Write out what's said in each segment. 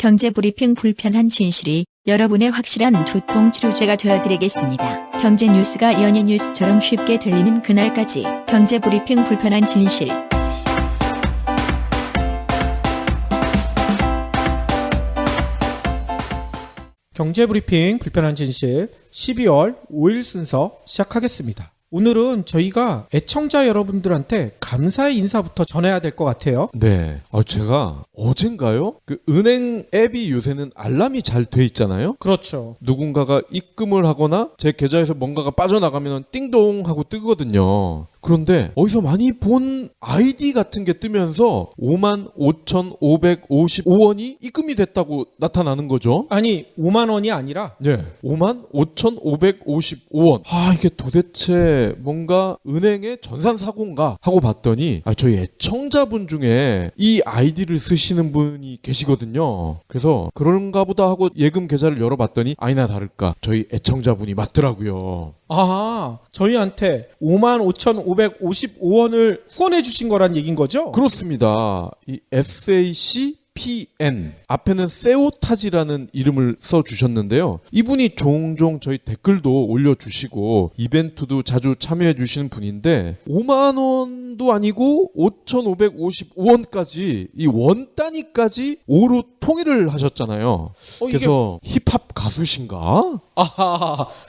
경제브리핑 불편한 진실이 여러분의 확실한 두통 치료제가 되어드리겠습니다. 경제 뉴스가 연예 뉴스처럼 쉽게 들리는 그날까지 경제브리핑 불편한 진실. 경제브리핑 불편한 진실 12월 5일 순서 시작하겠습니다. 오늘은 저희가 애청자 여러분들한테 감사의 인사부터 전해야 될 것 같아요. 네. 제가 어젠가요? 그 은행 앱이 요새는 알람이 잘 돼 있잖아요? 그렇죠. 누군가가 입금을 하거나 제 계좌에서 뭔가가 빠져나가면 띵동 하고 뜨거든요. 그런데 어디서 많이 본 아이디 같은 게 뜨면서 55,555원이 입금이 됐다고 나타나는 거죠. 아니 5만 원이 아니라 네. 55,555원. 이게 도대체 뭔가 은행의 전산사고인가 하고 봤더니 저희 애청자분 중에 이 아이디를 쓰시는 분이 계시거든요. 그래서 그런가 보다 하고 예금 계좌를 열어봤더니 아니나 다를까 저희 애청자분이 맞더라고요. 저희한테 55,555원을 후원해 주신 거란 얘기인 거죠? 그렇습니다. 이 SACPN 앞에는 세오타지라는 이름을 써주셨는데요. 이분이 종종 저희 댓글도 올려주시고 이벤트도 자주 참여해 주시는 분인데 5만 원도 아니고 5,555원까지 이 원 단위까지 5로 통일을 하셨잖아요. 그래서 힙합 가수신가?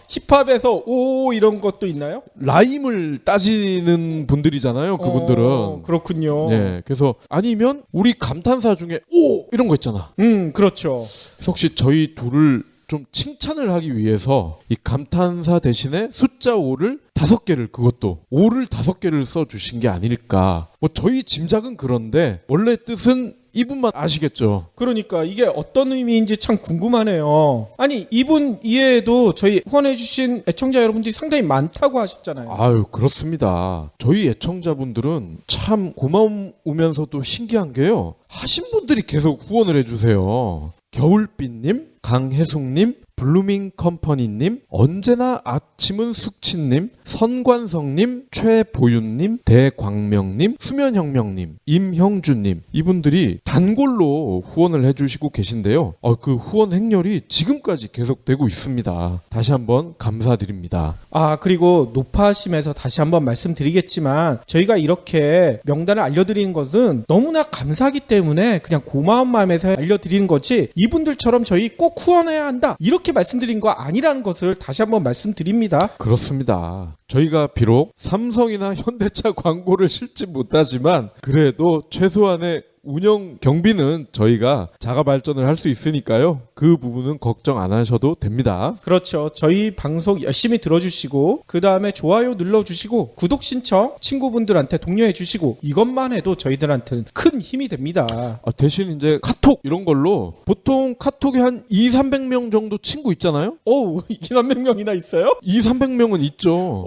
힙합에서 오 이런 것도 있나요? 라임을 따지는 분들이잖아요. 그분들은. 그렇군요. 네, 그래서 아니면 우리 감탄사 중에 오 이런 거 있잖아. 그렇죠. 그래서 혹시 저희 둘을 좀 칭찬을 하기 위해서 이 감탄사 대신에 숫자 5를 5개를 그것도 5를 5개를 써주신 게 아닐까. 저희 짐작은 그런데 원래 뜻은 이분만 아시겠죠. 그러니까 이게 어떤 의미인지 참 궁금하네요. 아니 이분 이외에도 저희 후원해주신 애청자 여러분들이 상당히 많다고 하셨잖아요. 그렇습니다. 저희 애청자분들은 참 고마우면서도 신기한 게요. 하신 분들이 계속 후원을 해주세요. 겨울빛님, 강혜숙님, 블루밍 컴퍼니님, 언제나 아침은 숙치님, 선관성님, 최보윤님, 대광명님, 수면혁명님, 임형주님 이분들이 단골로 후원을 해주시고 계신데요. 그 후원 행렬이 지금까지 계속되고 있습니다. 다시 한번 감사드립니다. 그리고 노파심에서 다시 한번 말씀드리겠지만 저희가 이렇게 명단을 알려드리는 것은 너무나 감사하기 때문에 그냥 고마운 마음에서 알려드리는 거지 이분들처럼 저희 꼭 후원해야 한다 이렇게 말씀드린 거 아니라는 것을 다시 한번 말씀드립니다. 그렇습니다. 저희가 비록 삼성이나 현대차 광고를 실지 못하지만 그래도 최소한의 운영 경비는 저희가 자가 발전을 할 수 있으니까요. 그 부분은 걱정 안 하셔도 됩니다. 그렇죠. 저희 방송 열심히 들어주시고 그 다음에 좋아요 눌러주시고 구독 신청 친구분들한테 독려해 주시고 이것만 해도 저희들한테는 큰 힘이 됩니다. 대신 이제 카톡 이런 걸로 보통 카톡에 한 200~300명 정도 친구 있잖아요. 200~300명이나 있어요? 200~300명은 있죠.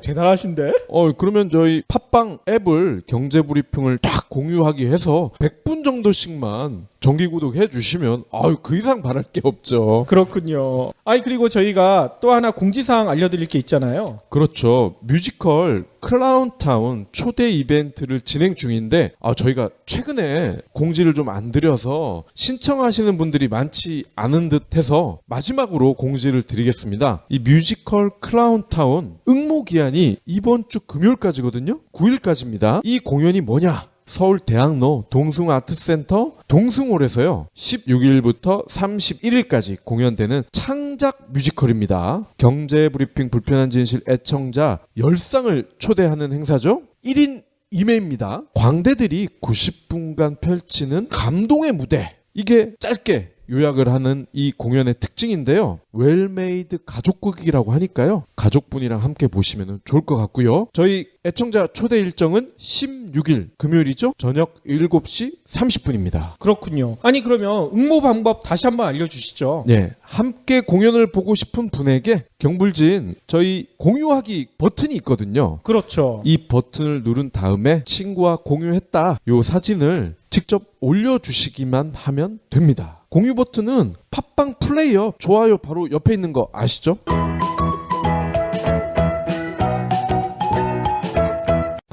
대단하신데? 그러면 저희 팟빵 앱을 경제브리핑을 딱 공유하기 해서 100분 정도씩만 정기구독 해주시면 그 이상 바랄 게 없죠. 그렇군요. 그리고 저희가 또 하나 공지사항 알려드릴 게 있잖아요. 그렇죠. 뮤지컬 클라운타운 초대 이벤트를 진행 중인데 저희가 최근에 공지를 좀 안 드려서 신청하시는 분들이 많지 않은 듯 해서 마지막으로 공지를 드리겠습니다. 이 뮤지컬 클라운타운 응모기한이 이번 주 금요일까지거든요. 9일까지입니다. 이 공연이 뭐냐? 서울대학로 동숭아트센터 동숭홀에서요 16일부터 31일까지 공연되는 창작 뮤지컬입니다. 경제브리핑 불편한 진실 애청자 10쌍을 초대하는 행사죠. 1인 2매입니다. 광대들이 90분간 펼치는 감동의 무대. 이게 짧게 요약을 하는 이 공연의 특징인데요. 웰메이드 가족극이라고 하니까요. 가족분이랑 함께 보시면 좋을 것 같고요. 저희 애청자 초대 일정은 16일 금요일이죠. 저녁 7시 30분입니다. 그렇군요. 그러면 응모 방법 다시 한번 알려주시죠. 네, 함께 공연을 보고 싶은 분에게 경불진 저희 공유하기 버튼이 있거든요. 그렇죠. 이 버튼을 누른 다음에 친구와 공유했다 요 사진을 직접 올려주시기만 하면 됩니다. 공유 버튼은 팟빵 플레이어 좋아요 바로 옆에 있는 거 아시죠?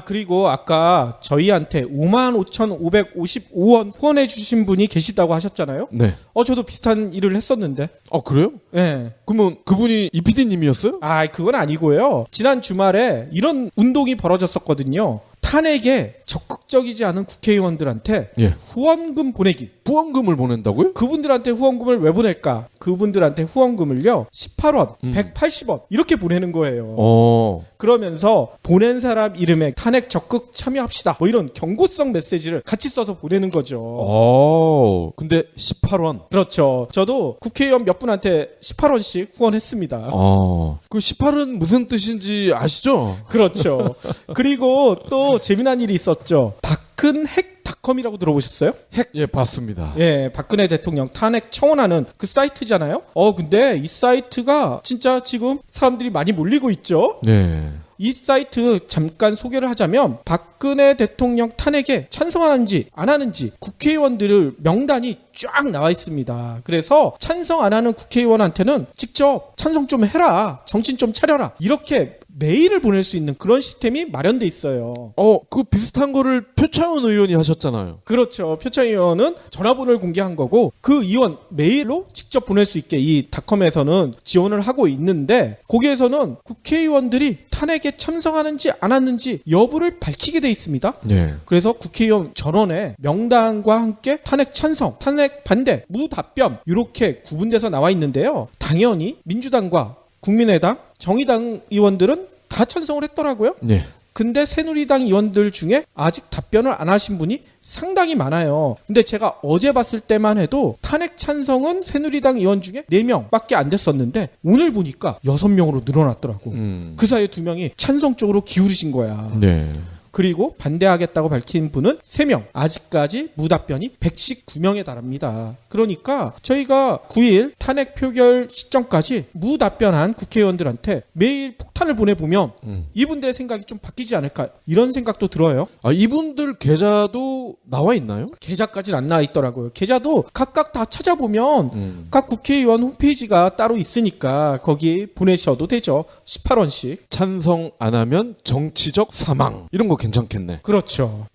그리고 아까 저희한테 55,555원 후원해 주신 분이 계시다고 하셨잖아요. 네. 저도 비슷한 일을 했었는데. 그래요? 네. 그러면 그분이 이PD님이었어요? 그건 아니고요. 지난 주말에 이런 운동이 벌어졌었거든요. 탄핵에 적극적이지 않은 국회의원들한테 예. 후원금 보내기. 후원금을 보낸다고요? 그분들한테 후원금을 왜 보낼까? 그분들한테 후원금을요 18원, 180원 이렇게 보내는 거예요. 그러면서 보낸 사람 이름에 탄핵 적극 참여합시다 뭐 이런 경고성 메시지를 같이 써서 보내는 거죠. 근데 18원. 그렇죠. 저도 국회의원 몇 분한테 18원씩 후원했습니다. 그 18은 무슨 뜻인지 아시죠? 그렇죠. 그리고 또 재미난 일이 있었죠. 박근핵닷컴이라고 들어보셨어요? 예, 봤습니다. 예, 박근혜 대통령 탄핵 청원하는 그 사이트잖아요. 근데 이 사이트가 진짜 지금 사람들이 많이 몰리고 있죠. 네. 이 사이트 잠깐 소개를 하자면 박근혜 대통령 탄핵에 찬성하는지 안 하는지 국회의원들을 명단이 쫙 나와 있습니다. 그래서 찬성 안 하는 국회의원한테는 직접 찬성 좀 해라, 정신 좀 차려라 이렇게 메일을 보낼 수 있는 그런 시스템이 마련돼 있어요. 그 비슷한 거를 표창원 의원이 하셨잖아요. 그렇죠. 표창 의원은 전화번호를 공개한 거고 그 의원 메일로 직접 보낼 수 있게 이 닷컴에서는 지원을 하고 있는데 거기에서는 국회의원들이 탄핵에 참석하는지 안 하는지 여부를 밝히게 돼 있습니다. 네. 그래서 국회의원 전원에 명단과 함께 탄핵 찬성, 탄핵 반대, 무답변 이렇게 구분돼서 나와 있는데요. 당연히 민주당과 국민의당, 정의당 의원들은 다 찬성을 했더라고요. 네. 근데 새누리당 의원들 중에 아직 답변을 안 하신 분이 상당히 많아요. 근데 제가 어제 봤을 때만 해도 탄핵 찬성은 새누리당 의원 중에 4명밖에 안 됐었는데 오늘 보니까 6명으로 늘어났더라고. 그 사이에 2명이 찬성 쪽으로 기울이신 거야. 네. 그리고 반대하겠다고 밝힌 분은 3명. 아직까지 무답변이 119명에 달합니다. 그러니까 저희가 9일 탄핵 표결 시점까지 무답변한 국회의원들한테 매일 폭탄을 보내보면 이분들의 생각이 좀 바뀌지 않을까 이런 생각도 들어요. 이분들 계좌도 나와 있나요? 계좌까지는 안 나와 있더라고요. 계좌도 각각 다 찾아보면 각 국회의원 홈페이지가 따로 있으니까 거기 보내셔도 되죠. 18원씩. 찬성 안 하면 정치적 사망. 이런 거 괜찮겠네. 그렇죠.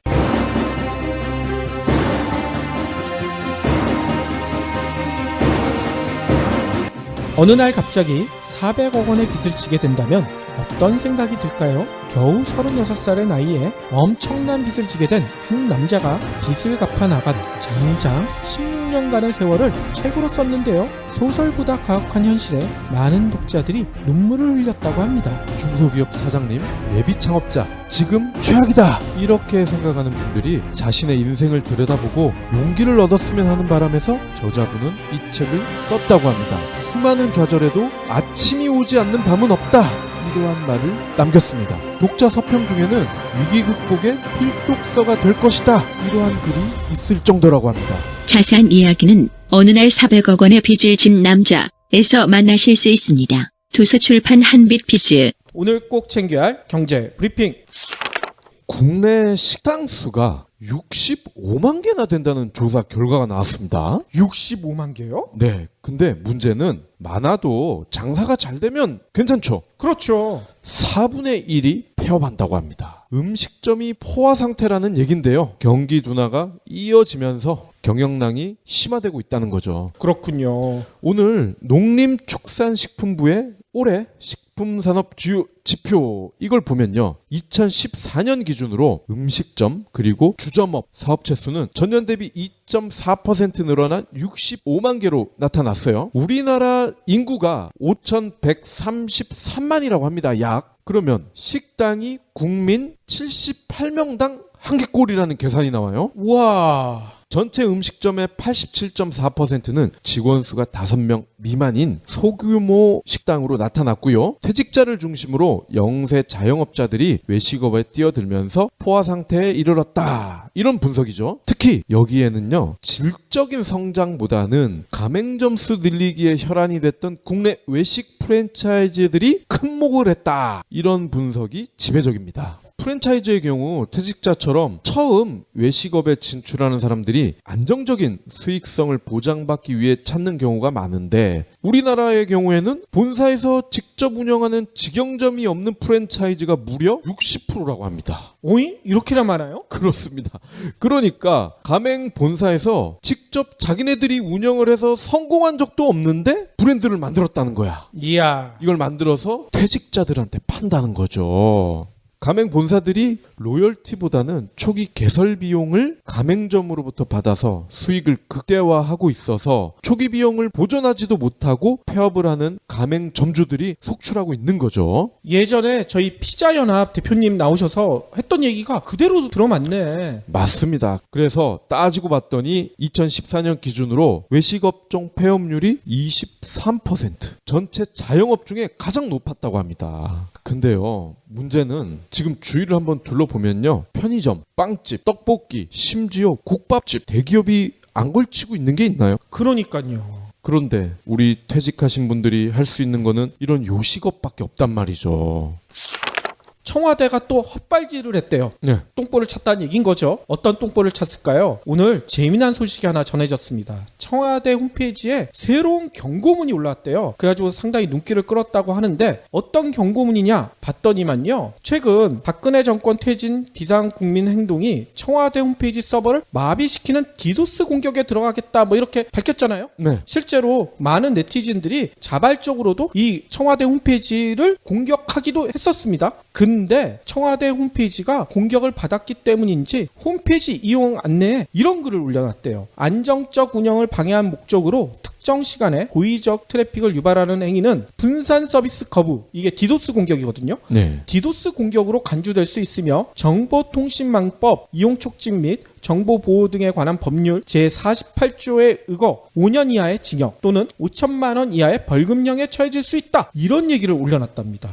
어느 날 갑자기 400억 원의 빚을 지게 된다면 어떤 생각이 들까요? 겨우 36살의 나이에 엄청난 빚을 지게 된 한 남자가 빚을 갚아 나간 장장 16년간의 세월을 책으로 썼는데요. 소설보다 가혹한 현실에 많은 독자들이 눈물을 흘렸다고 합니다. 중소기업 사장님, 예비 창업자, 지금 최악이다! 이렇게 생각하는 분들이 자신의 인생을 들여다보고 용기를 얻었으면 하는 바람에서 저자분은 이 책을 썼다고 합니다. 수많은 좌절에도 아침이 오지 않는 밤은 없다! 이러한 말을 남겼습니다. 독자 서평 중에는 위기 극복의 필독서가 될 것이다! 이러한 글이 있을 정도라고 합니다. 자세한 이야기는 어느 날 400억 원의 빚을 진 남자에서 만나실 수 있습니다. 도서출판 한빛비즈. 오늘 꼭 챙겨야 할 경제 브리핑. 국내 식당 수가 65만 개나 된다는 조사 결과가 나왔습니다. 65만 개요? 네. 근데 문제는 많아도 장사가 잘 되면 괜찮죠. 그렇죠. 4분의 1이 폐업한다고 합니다. 음식점이 포화 상태라는 얘긴데요. 경기 둔화가 이어지면서 경영난이 심화되고 있다는 거죠. 그렇군요. 오늘 농림축산식품부의 올해 식품산업 주요 지표 이걸 보면요. 2014년 기준으로 음식점 그리고 주점업 사업체 수는 전년 대비 2.4% 늘어난 65만 개로 나타났어요. 우리나라 인구가 5,133만이라고 합니다. 약. 그러면 식당이 국민 78명당 한 개꼴이라는 계산이 나와요. 우와. 전체 음식점의 87.4%는 직원 수가 5명 미만인 소규모 식당으로 나타났고요. 퇴직자를 중심으로 영세 자영업자들이 외식업에 뛰어들면서 포화 상태에 이르렀다. 이런 분석이죠. 특히 여기에는요. 질적인 성장보다는 가맹점 수 늘리기에 혈안이 됐던 국내 외식 프랜차이즈들이 큰 목을 했다. 이런 분석이 지배적입니다. 프랜차이즈의 경우 퇴직자처럼 처음 외식업에 진출하는 사람들이 본사들이 안정적인 수익성을 보장받기 위해 찾는 경우가 많은데 우리나라의 경우에는 본사에서 직접 운영하는 직영점이 없는 프랜차이즈가 무려 60%라고 합니다. 오이? 이렇게나 많아요? 그렇습니다. 그러니까 가맹 본사에서 직접 자기네들이 운영을 해서 성공한 적도 없는데 브랜드를 만들었다는 거야. 이야. 이걸 만들어서 퇴직자들한테 판다는 거죠. 가맹 본사들이 로열티보다는 초기 개설 비용을 가맹점으로부터 받아서 수익을 극대화하고 있어서 초기 비용을 보존하지도 못하고 폐업을 하는 가맹점주들이 속출하고 있는 거죠. 예전에 저희 피자연합 대표님 나오셔서 했던 얘기가 그대로 들어맞네. 맞습니다. 그래서 따지고 봤더니 2014년 기준으로 외식업종 폐업률이 23%. 전체 자영업 중에 가장 높았다고 합니다. 근데요, 문제는 지금 주위를 한번 둘러보면요. 편의점, 빵집, 떡볶이, 심지어 국밥집, 대기업이 안 걸치고 있는 게 있나요? 그러니까요. 그런데 우리 퇴직하신 분들이 할 수 있는 거는 이런 요식업밖에 없단 말이죠. 청와대가 또 헛발질을 했대요. 네. 똥볼을 찾다는 얘기인 거죠. 어떤 똥볼을 찾을까요? 오늘 재미난 소식이 하나 전해졌습니다. 청와대 홈페이지에 새로운 경고문이 올라왔대요. 그래가지고 상당히 눈길을 끌었다고 하는데 어떤 경고문이냐 봤더니만요. 최근 박근혜 정권 퇴진 비상국민 행동이 청와대 홈페이지 서버를 마비시키는 디도스 공격에 들어가겠다 뭐 이렇게 밝혔잖아요. 네. 실제로 많은 네티즌들이 자발적으로도 이 청와대 홈페이지를 공격하기도 했었습니다. 근데 청와대 홈페이지가 공격을 받았기 때문인지 홈페이지 이용 안내에 이런 글을 올려놨대요. 안정적 운영을 방해한 목적으로 특정 시간에 고의적 트래픽을 유발하는 행위는 분산 서비스 거부, 이게 디도스 공격이거든요. 네. 디도스 공격으로 간주될 수 있으며 정보통신망법 이용 촉진 및 정보보호 등에 관한 법률 제48조에 의거 5년 이하의 징역 또는 5천만 원 이하의 벌금형에 처해질 수 있다. 이런 얘기를 올려놨답니다.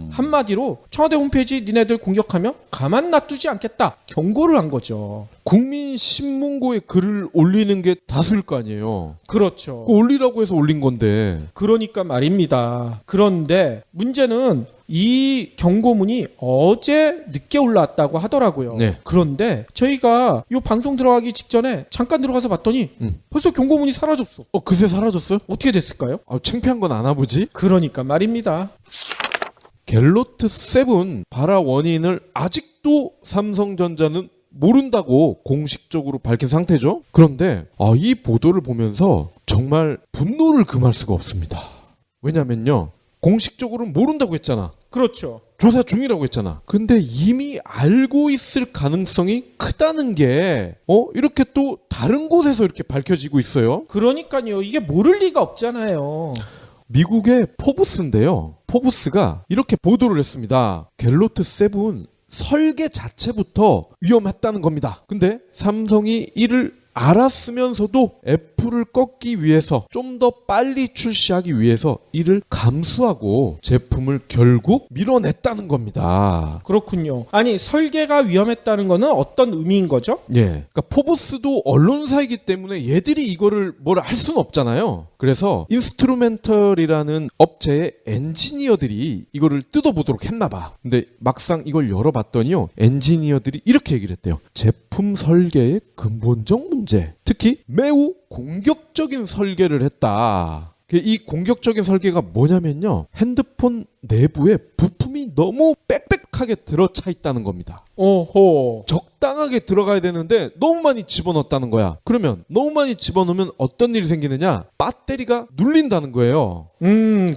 한마디로 청와대 홈페이지 니네들 공격하면 가만 놔두지 않겠다. 경고를 한 거죠. 국민신문고에 글을 올리는 게 다수일 거 아니에요. 그렇죠. 올리라고 해서 올린 건데. 그러니까 말입니다. 그런데 문제는 이 경고문이 어제 늦게 올라왔다고 하더라고요. 네. 그런데 저희가 이 방송 들어가기 직전에 잠깐 들어가서 봤더니 벌써 경고문이 사라졌어. 그새 사라졌어요? 어떻게 됐을까요? 창피한 건 아나 보지? 그러니까 말입니다. 갤로트 7 발화 원인을 아직도 삼성전자는 모른다고 공식적으로 밝힌 상태죠. 그런데 이 보도를 보면서 정말 분노를 금할 수가 없습니다. 왜냐면요, 공식적으로는 모른다고 했잖아. 그렇죠. 조사 중이라고 했잖아. 근데 이미 알고 있을 가능성이 크다는 게 이렇게 또 다른 곳에서 이렇게 밝혀지고 있어요. 그러니까요. 이게 모를 리가 없잖아요. 미국의 포브스인데요. 포브스가 이렇게 보도를 했습니다. 갤로트 7 설계 자체부터 위험했다는 겁니다. 근데 삼성이 이를 알았으면서도 애플을 꺾기 위해서 좀 더 빨리 출시하기 위해서 이를 감수하고 제품을 결국 밀어냈다는 겁니다. 그렇군요. 아니 설계가 위험했다는 거는 어떤 의미인 거죠? 예. 그러니까 포브스도 언론사이기 때문에 얘들이 이거를 뭘 할 수는 없잖아요. 그래서 인스트루멘털이라는 업체의 엔지니어들이 이거를 뜯어보도록 했나 봐. 근데 막상 이걸 열어봤더니요, 엔지니어들이 이렇게 얘기를 했대요. 제품 설계의 근본적 문제, 특히 매우 공격적인 설계를 했다. 이 공격적인 설계가 뭐냐면요, 핸드폰 내부에 부품이 너무 빽빽하게 들어차 있다는 겁니다. 오호. 적당하게 들어가야 되는데 너무 많이 집어넣었다는 거야. 그러면 너무 많이 집어넣으면 어떤 일이 생기느냐? 배터리가 눌린다는 거예요.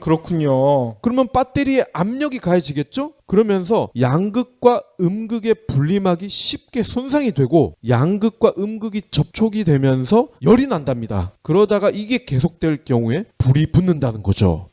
그렇군요. 그러면 배터리에 압력이 가해지겠죠? 그러면서 양극과 음극의 분리막이 쉽게 손상이 되고 양극과 음극이 접촉이 되면서 열이 난답니다. 그러다가 이게 계속될 경우에 불이 붙는다는 거죠.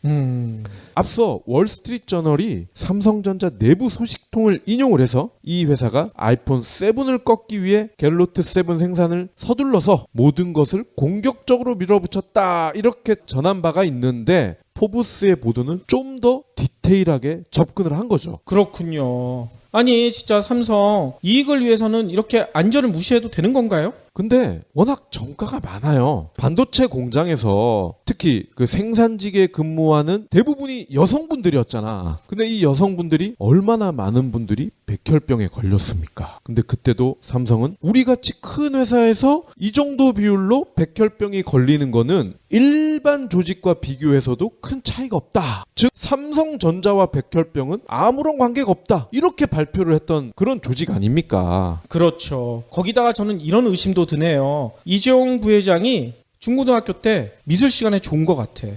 앞서 월스트리트저널이 삼성전자 내부 소식통을 인용을 해서 이 회사가 아이폰 7을 꺾기 위해 갤로트 7 생산을 서둘러서 모든 것을 공격적으로 밀어붙였다, 이렇게 전한 바가 있는데 포브스의 보도는 좀 더 디테일하게 접근을 한 거죠. 그렇군요. 아니 진짜 삼성 이익을 위해서는 이렇게 안전을 무시해도 되는 건가요? 근데 워낙 정가가 많아요. 반도체 공장에서 특히 그 생산직에 근무하는 대부분이 여성분들이었잖아. 근데 이 여성분들이 얼마나 많은 분들이 백혈병에 걸렸습니까? 근데 그때도 삼성은 우리같이 큰 회사에서 이 정도 비율로 백혈병이 걸리는 거는 일반 조직과 비교해서도 큰 차이가 없다. 즉 삼성전자와 백혈병은 아무런 관계가 없다. 이렇게 발표를 했던 그런 조직 아닙니까? 그렇죠. 거기다가 저는 이런 의심도 드네요. 이재용 부회장이 중고등학교 때 미술 시간에 좋은 것 같아.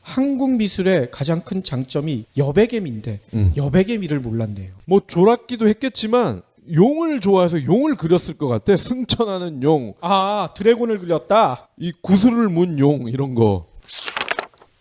한국 미술의 가장 큰 장점이 여백의미인데 여백의미를 몰랐네요. 뭐 졸았기도 했겠지만 용을 좋아해서 용을 그렸을 것 같아. 승천하는 용, 아, 드래곤을 그렸다. 이 구슬을 문 용 이런 거.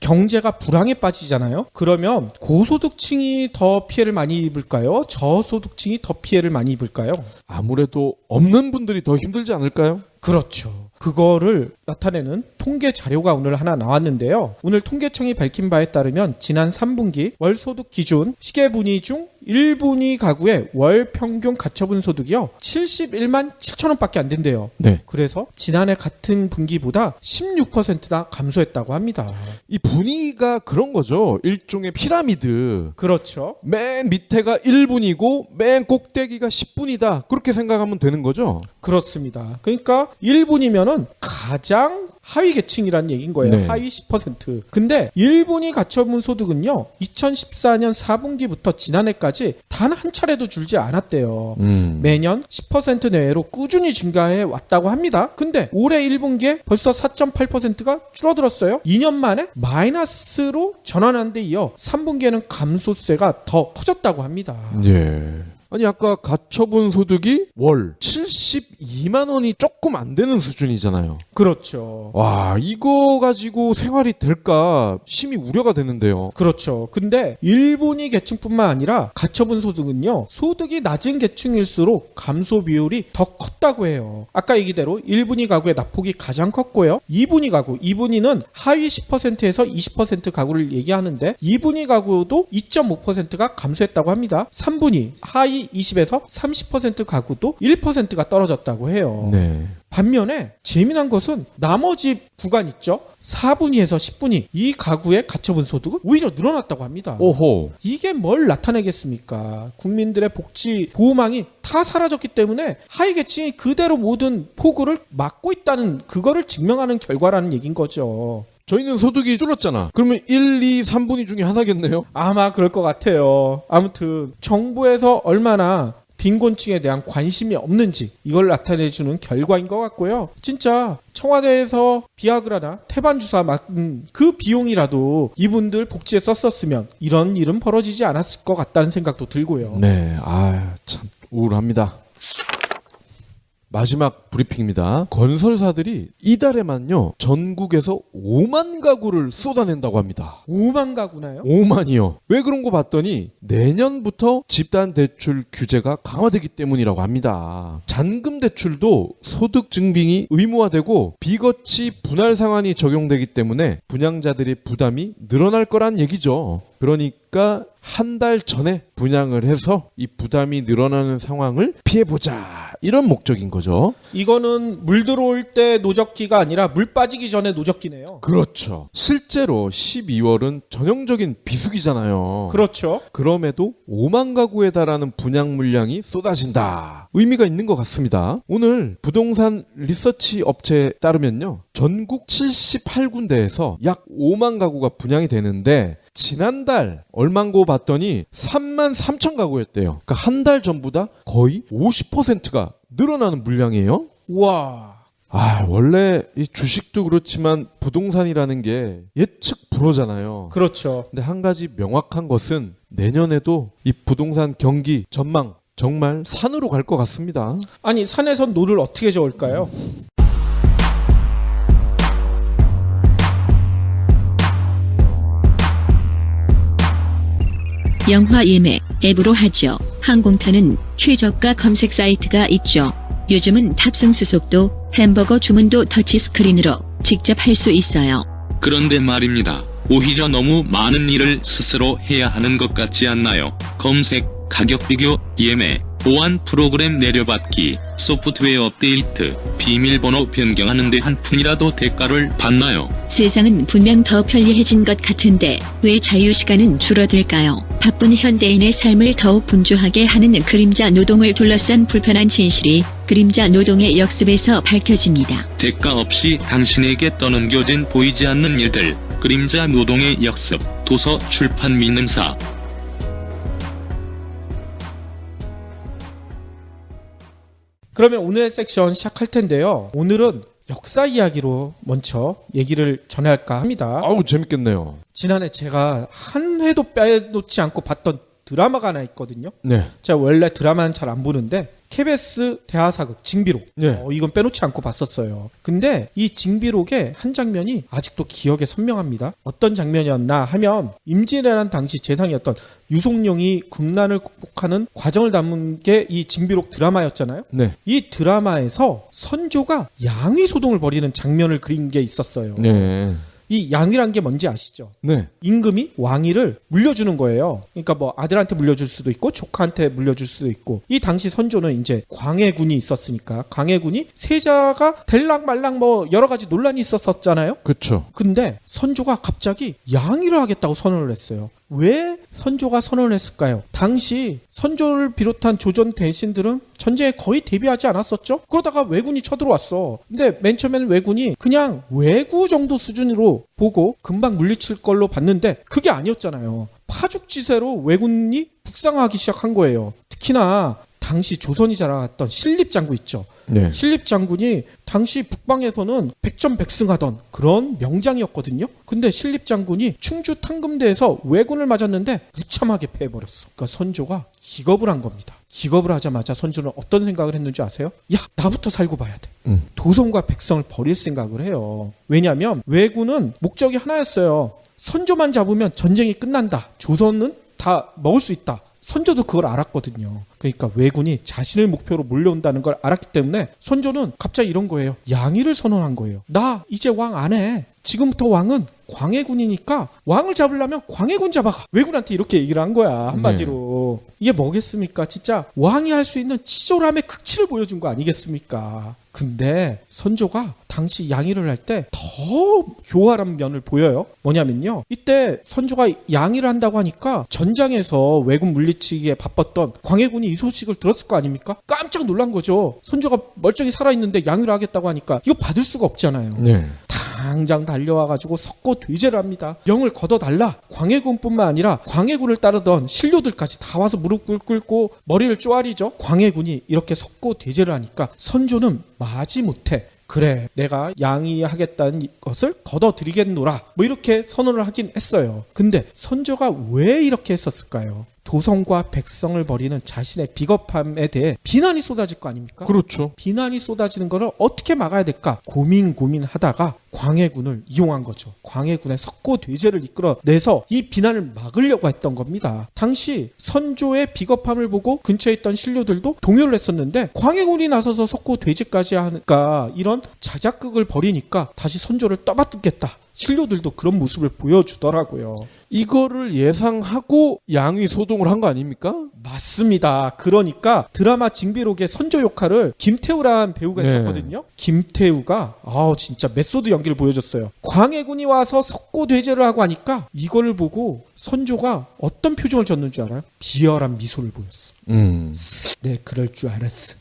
경제가 불황에 빠지잖아요. 그러면 고소득층이 더 피해를 많이 입을까요? 저소득층이 더 피해를 많이 입을까요? 아무래도 없는 분들이 더 힘들지 않을까요? 그렇죠. 그거를 나타내는 통계 자료가 오늘 하나 나왔는데요. 오늘 통계청이 밝힌 바에 따르면 지난 3분기 월 소득 기준 시계분위 중 1분위 가구의 월 평균 가처분 소득이요 71만 7천 원밖에 안 된대요. 네. 그래서 지난해 같은 분기보다 16%나 감소했다고 합니다. 이 분위기가 그런 거죠. 일종의 피라미드. 그렇죠. 맨 밑에가 1분이고 맨 꼭대기가 10분이다. 그렇게 생각하면 되는 거죠. 그렇습니다. 그러니까 1분이면은 가장 하위 계층이라는 얘기인 거예요. 네. 하위 10%. 근데 1분위 가처분 소득은요. 2014년 4분기부터 지난해까지 단 한 차례도 줄지 않았대요. 매년 10% 내외로 꾸준히 증가해 왔다고 합니다. 근데 올해 1분기에 벌써 4.8%가 줄어들었어요. 2년 만에 마이너스로 전환한 데 이어 3분기에는 감소세가 더 커졌다고 합니다. 예. 아니 아까 가처분 소득이 월 72만 원이 조금 안 되는 수준이잖아요. 그렇죠. 와, 이거 가지고 생활이 될까 심히 우려가 되는데요. 그렇죠. 근데 1분위 계층뿐만 아니라 가처분 소득은요. 소득이 낮은 계층일수록 감소 비율이 더 컸다고 해요. 아까 얘기대로 1분위 가구의 낙폭이 가장 컸고요. 2분위 가구, 2분위는 하위 10%에서 20% 가구를 얘기하는데 2분위 가구도 2.5%가 감소했다고 합니다. 3분위, 하위 20에서 30% 가구도 1%가 떨어졌다고 해요. 네. 반면에 재미난 것은 나머지 구간 있죠. 4분위에서 10분위 이 가구의 가처분 소득은 오히려 늘어났다고 합니다. 오호. 이게 뭘 나타내겠습니까? 국민들의 복지 보호망이 다 사라졌기 때문에 하위 계층이 그대로 모든 폭우를 막고 있다는 그거를 증명하는 결과라는 얘기인 거죠. 저희는 소득이 줄었잖아. 그러면 1, 2, 3분위 중에 하나겠네요? 아마 그럴 것 같아요. 아무튼 정부에서 얼마나 빈곤층에 대한 관심이 없는지 이걸 나타내주는 결과인 것 같고요. 진짜 청와대에서 비아그라나 태반주사 맞은 그 비용이라도 이분들 복지에 썼었으면 이런 일은 벌어지지 않았을 것 같다는 생각도 들고요. 네. 아, 참 우울합니다. 마지막 브리핑입니다. 건설사들이 이달에만요 전국에서 5만 가구를 쏟아낸다고 합니다. 5만 가구나요? 5만이요. 왜 그런 거 봤더니 내년부터 집단 대출 규제가 강화되기 때문이라고 합니다. 잔금 대출도 소득 증빙이 의무화되고 비거치 분할 상환이 적용되기 때문에 분양자들의 부담이 늘어날 거란 얘기죠. 그러니까 한 달 전에 분양을 해서 이 부담이 늘어나는 상황을 피해보자 이런 목적인 거죠. 이거는 물 들어올 때 노적기가 아니라 물 빠지기 전에 노적기네요. 그렇죠. 실제로 12월은 전형적인 비수기잖아요. 그렇죠. 그럼에도 5만 가구에 달하는 분양 물량이 쏟아진다. 의미가 있는 것 같습니다. 오늘 부동산 리서치 업체에 따르면요. 전국 78군데에서 약 5만 가구가 분양이 되는데 지난달 얼만고 봤더니 3만 3천 가구였대요. 그러니까 한 달 전보다 거의 50%가 늘어나는 물량이에요. 우와. 아, 원래 이 주식도 그렇지만 부동산이라는 게 예측 불허잖아요. 그렇죠. 근데 한 가지 명확한 것은 내년에도 이 부동산 경기 전망 정말 산으로 갈 것 같습니다. 아니 산에선 노를 어떻게 저을까요? 영화 예매 앱으로 하죠. 항공편은 최저가 검색 사이트가 있죠. 요즘은 탑승 수속도 햄버거 주문도 터치스크린으로 직접 할 수 있어요. 그런데 말입니다. 오히려 너무 많은 일을 스스로 해야 하는 것 같지 않나요? 검색, 가격 비교, 예매, 보안 프로그램 내려받기, 소프트웨어 업데이트, 비밀번호 변경하는 데 한 푼이라도 대가를 받나요? 세상은 분명 더 편리해진 것 같은데 왜 자유시간은 줄어들까요? 바쁜 현대인의 삶을 더욱 분주하게 하는 그림자 노동을 둘러싼 불편한 진실이 그림자 노동의 역습에서 밝혀집니다. 대가 없이 당신에게 떠넘겨진 보이지 않는 일들, 그림자 노동의 역습, 도서 출판 민음사. 그러면 오늘의 섹션 시작할 텐데요. 오늘은 역사 이야기로 먼저 얘기를 전할까 합니다. 아우 재밌겠네요. 지난해 제가 한 회도 빼놓지 않고 봤던 드라마가 하나 있거든요. 네. 제가 원래 드라마는 잘 안 보는데 KBS 대하사극 징비록 네. 이건 빼놓지 않고 봤었어요. 근데 이 징비록의 한 장면이 아직도 기억에 선명합니다. 어떤 장면이었나 하면 임진왜란 당시 재상이었던 유송룡이 국난을 극복하는 과정을 담은 게 이 징비록 드라마였잖아요. 네. 이 드라마에서 선조가 양위소동을 벌이는 장면을 그린 게 있었어요. 네. 이 양위란 게 뭔지 아시죠? 네. 임금이 왕위를 물려주는 거예요. 그러니까 뭐 아들한테 물려줄 수도 있고 조카한테 물려줄 수도 있고, 이 당시 선조는 이제 광해군이 있었으니까 광해군이 세자가 될랑 말랑 뭐 여러 가지 논란이 있었잖아요. 그렇죠. 근데 선조가 갑자기 양위를 하겠다고 선언을 했어요. 왜 선조가 선언을 했을까요? 당시 선조를 비롯한 조선 대신들은 전쟁에 거의 대비하지 않았었죠? 그러다가 왜군이 쳐들어왔어. 근데 맨 처음에는 왜군이 그냥 왜구 정도 수준으로 보고 금방 물리칠 걸로 봤는데 그게 아니었잖아요. 파죽지세로 왜군이 북상하기 시작한 거예요. 특히나 당시 조선이 자랑했던 신립장구 있죠. 네. 신립장군이 당시 북방에서는 백전백승하던 그런 명장이었거든요. 근데 신립장군이 충주 탕금대에서 왜군을 맞았는데 무참하게 패해버렸어. 그러니까 선조가 기겁을 한 겁니다. 기겁을 하자마자 선조는 어떤 생각을 했는지 아세요? 야, 나부터 살고 봐야 돼. 도성과 백성을 버릴 생각을 해요. 왜냐하면 왜군은 목적이 하나였어요. 선조만 잡으면 전쟁이 끝난다. 조선은 다 먹을 수 있다. 선조도 그걸 알았거든요. 그러니까 왜군이 자신을 목표로 몰려온다는 걸 알았기 때문에 선조는 갑자기 이런 거예요. 양위를 선언한 거예요. 나 이제 왕 안 해. 지금부터 왕은 광해군이니까 왕을 잡으려면 광해군 잡아가. 왜군한테 이렇게 얘기를 한 거야. 한마디로. 이게 뭐겠습니까? 진짜 왕이 할 수 있는 치졸함의 극치를 보여준 거 아니겠습니까? 근데 선조가 당시 양위를 할 때 더 교활한 면을 보여요. 뭐냐면요. 이때 선조가 양위를 한다고 하니까 전장에서 왜군 물리치기에 바빴던 광해군이 이 소식을 들었을 거 아닙니까? 깜짝 놀란 거죠. 선조가 멀쩡히 살아있는데 양위를 하겠다고 하니까 이거 받을 수가 없잖아요. 네. 당장 달려와가지고 석고 돼제를 합니다. 명을 걷어달라. 광해군뿐만 아니라 광해군을 따르던 신료들까지 다 와서 무릎을 꿇고 머리를 쪼아리죠. 광해군이 이렇게 석고 돼제를 하니까 선조는 마지못해 그래, 내가 양위하겠다는 것을 걷어드리겠노라, 뭐 이렇게 선언을 하긴 했어요. 근데 선조가 왜 이렇게 했었을까요? 도성과 백성을 버리는 자신의 비겁함에 대해 비난이 쏟아질 거 아닙니까? 그렇죠. 비난이 쏟아지는 것을 어떻게 막아야 될까 고민하다가 광해군을 이용한 거죠. 광해군의 석고돼제를 이끌어내서 이 비난을 막으려고 했던 겁니다. 당시 선조의 비겁함을 보고 근처에 있던 신료들도 동요를 했었는데 광해군이 나서서 석고돼제까지 하니까 이런 자작극을 벌이니까 다시 선조를 떠받들겠다. 신료들도 그런 모습을 보여주더라고요. 이거를 예상하고 양위 소동을 한 거 아닙니까? 맞습니다. 그러니까 드라마 징비록의 선조 역할을 김태우라는 배우가 네. 있었거든요. 김태우가 진짜 메소드 연기를 보여줬어요. 광해군이 와서 석고돼제를 하고 하니까 이걸 보고 선조가 어떤 표정을 졌는 줄 알아요? 비열한 미소를 보였어. 네, 그럴 줄 알았어.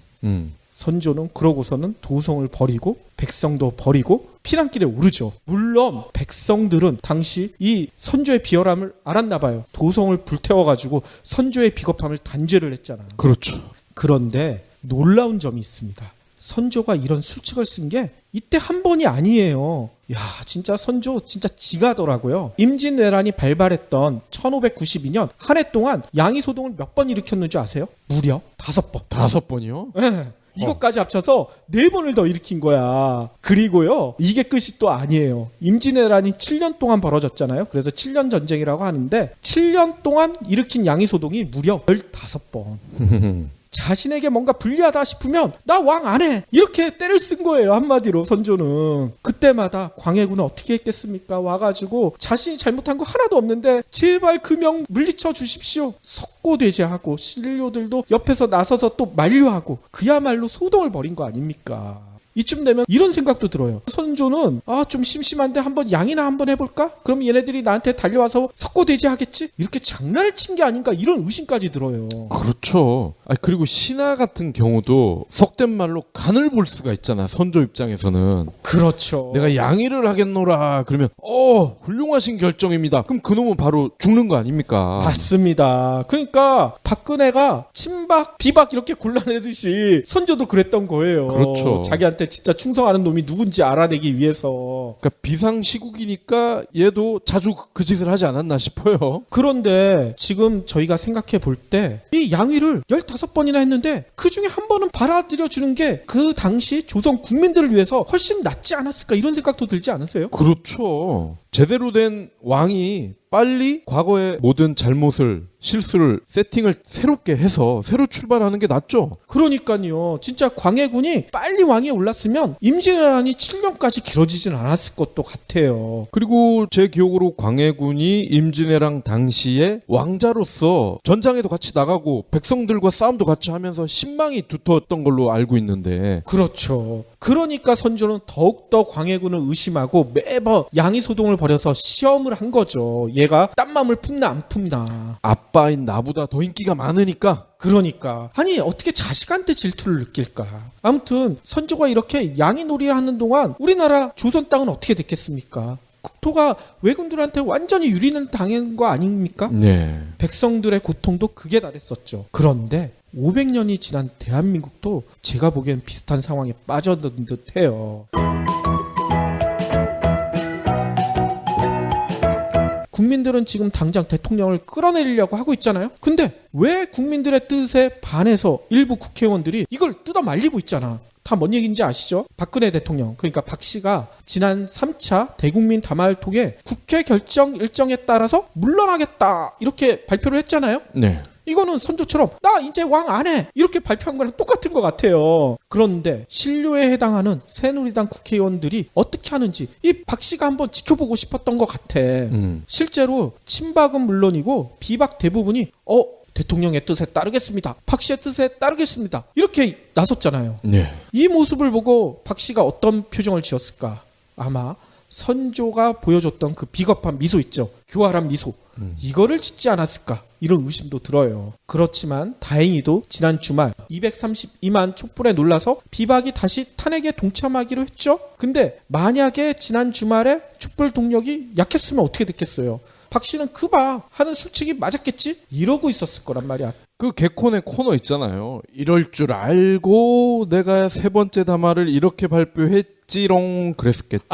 선조는 그러고서는 도성을 버리고 백성도 버리고 피난길에 오르죠. 물론 백성들은 당시 이 선조의 비열함을 알았나 봐요. 도성을 불태워가지고 선조의 비겁함을 단죄를 했잖아요. 그렇죠. 그런데 놀라운 점이 있습니다. 선조가 이런 수칙을 쓴 게 이때 한 번이 아니에요. 야, 진짜 선조 진짜 지가더라고요. 임진왜란이 발발했던 1592년 한 해 동안 양위소동을 몇 번 일으켰는지 아세요? 무려 5번. 5번이요? 네. 이것까지 합쳐서 4번을 더 일으킨 거야. 그리고요, 이게 끝이 또 아니에요. 임진왜란이 7년 동안 벌어졌잖아요. 그래서 7년 전쟁이라고 하는데 7년 동안 일으킨 양위소동이 무려 15번. 자신에게 뭔가 불리하다 싶으면 나 왕 안 해. 이렇게 때를 쓴 거예요. 한마디로 선조는. 그때마다 광해군은 어떻게 했겠습니까? 와가지고 자신이 잘못한 거 하나도 없는데 제발 그 명 물리쳐 주십시오. 석고대죄하고 신료들도 옆에서 나서서 또 만류하고 그야말로 소동을 벌인 거 아닙니까? 이쯤 되면 이런 생각도 들어요. 선조는 좀 심심한데 한번 양이나 한번 해볼까? 그럼 얘네들이 나한테 달려와서 석고대죄 하겠지? 이렇게 장난을 친 게 아닌가 이런 의심까지 들어요. 그렇죠. 그리고 신하 같은 경우도 속된 말로 간을 볼 수가 있잖아. 선조 입장에서는. 그렇죠. 내가 양의를 하겠노라 그러면 훌륭하신 결정입니다. 그럼 그놈은 바로 죽는 거 아닙니까? 맞습니다. 그러니까 박근혜가 친박, 비박 이렇게 골라내듯이 선조도 그랬던 거예요. 그렇죠. 자기한테 진짜 충성하는 놈이 누군지 알아내기 위해서. 그러니까 비상시국이니까 얘도 자주 그 짓을 하지 않았나 싶어요. 그런데 지금 저희가 생각해 볼 때 이 양위를 15번이나 했는데 그중에 한 번은 받아들여 주는 게 그 당시 조선 국민들을 위해서 훨씬 낫지 않았을까 이런 생각도 들지 않으세요? 그렇죠. 제대로 된 왕이 빨리 과거의 모든 잘못을 실수를 세팅을 새롭게 해서 새로 출발하는 게 낫죠. 그러니까요. 진짜 광해군이 빨리 왕위에 올랐으면 임진왜란이 7년까지 길어지진 않았을 것도 같아요. 그리고 제 기억으로 광해군이 임진왜란 당시에 왕자로서 전장에도 같이 나가고 백성들과 싸움도 같이 하면서 신망이 두터웠던 걸로 알고 있는데. 그렇죠. 그러니까 선조는 더욱더 광해군을 의심하고 매번 양위 소동을 벌여서 시험을 한 거죠. 얘가 딴 마음을 품나 안 품나. 아빠인 나보다 더 인기가 많으니까. 그러니까 아니 어떻게 자식한테 질투를 느낄까. 아무튼 선조가 이렇게 양위놀이를 하는 동안 우리나라 조선 땅은 어떻게 됐겠습니까? 국토가 왜군들한테 완전히 유리는 당한 거 아닙니까? 네. 백성들의 고통도 극에 달했었죠. 그런데 500년이 지난 대한민국도 제가 보기엔 비슷한 상황에 빠져든 듯해요. 국민들은 지금 당장 대통령을 끌어내리려고 하고 있잖아요. 근데 왜 국민들의 뜻에 반해서 일부 국회의원들이 이걸 뜯어 말리고 있잖아. 다 뭔 얘기인지 아시죠? 박근혜 대통령, 그러니까 박 씨가 지난 3차 대국민 담화를 통해 국회 결정 일정에 따라서 물러나겠다 이렇게 발표를 했잖아요. 네. 이거는 선조처럼 나 이제 왕 안 해 이렇게 발표한 거랑 똑같은 것 같아요. 그런데 신료에 해당하는 새누리당 국회의원들이 어떻게 하는지 이 박 씨가 한번 지켜보고 싶었던 것 같아. 실제로 친박은 물론이고 비박 대부분이 대통령의 뜻에 따르겠습니다. 박 씨의 뜻에 따르겠습니다. 이렇게 나섰잖아요. 네. 이 모습을 보고 박 씨가 어떤 표정을 지었을까? 아마 선조가 보여줬던 그 비겁한 미소 있죠. 교활한 미소. 이거를 짓지 않았을까? 이런 의심도 들어요. 그렇지만 다행히도 지난 주말 232만 촛불에 놀라서 비박이 다시 탄핵에 동참하기로 했죠. 근데 만약에 지난 주말에 촛불 동력이 약했으면 어떻게 됐겠어요? 박 씨는 그 봐 하는 수칙이 맞았겠지? 이러고 있었을 거란 말이야. 그 개콘의 코너 있잖아요. 이럴 줄 알고 내가 세 번째 담화를 이렇게 발표했지롱 그랬었겠죠.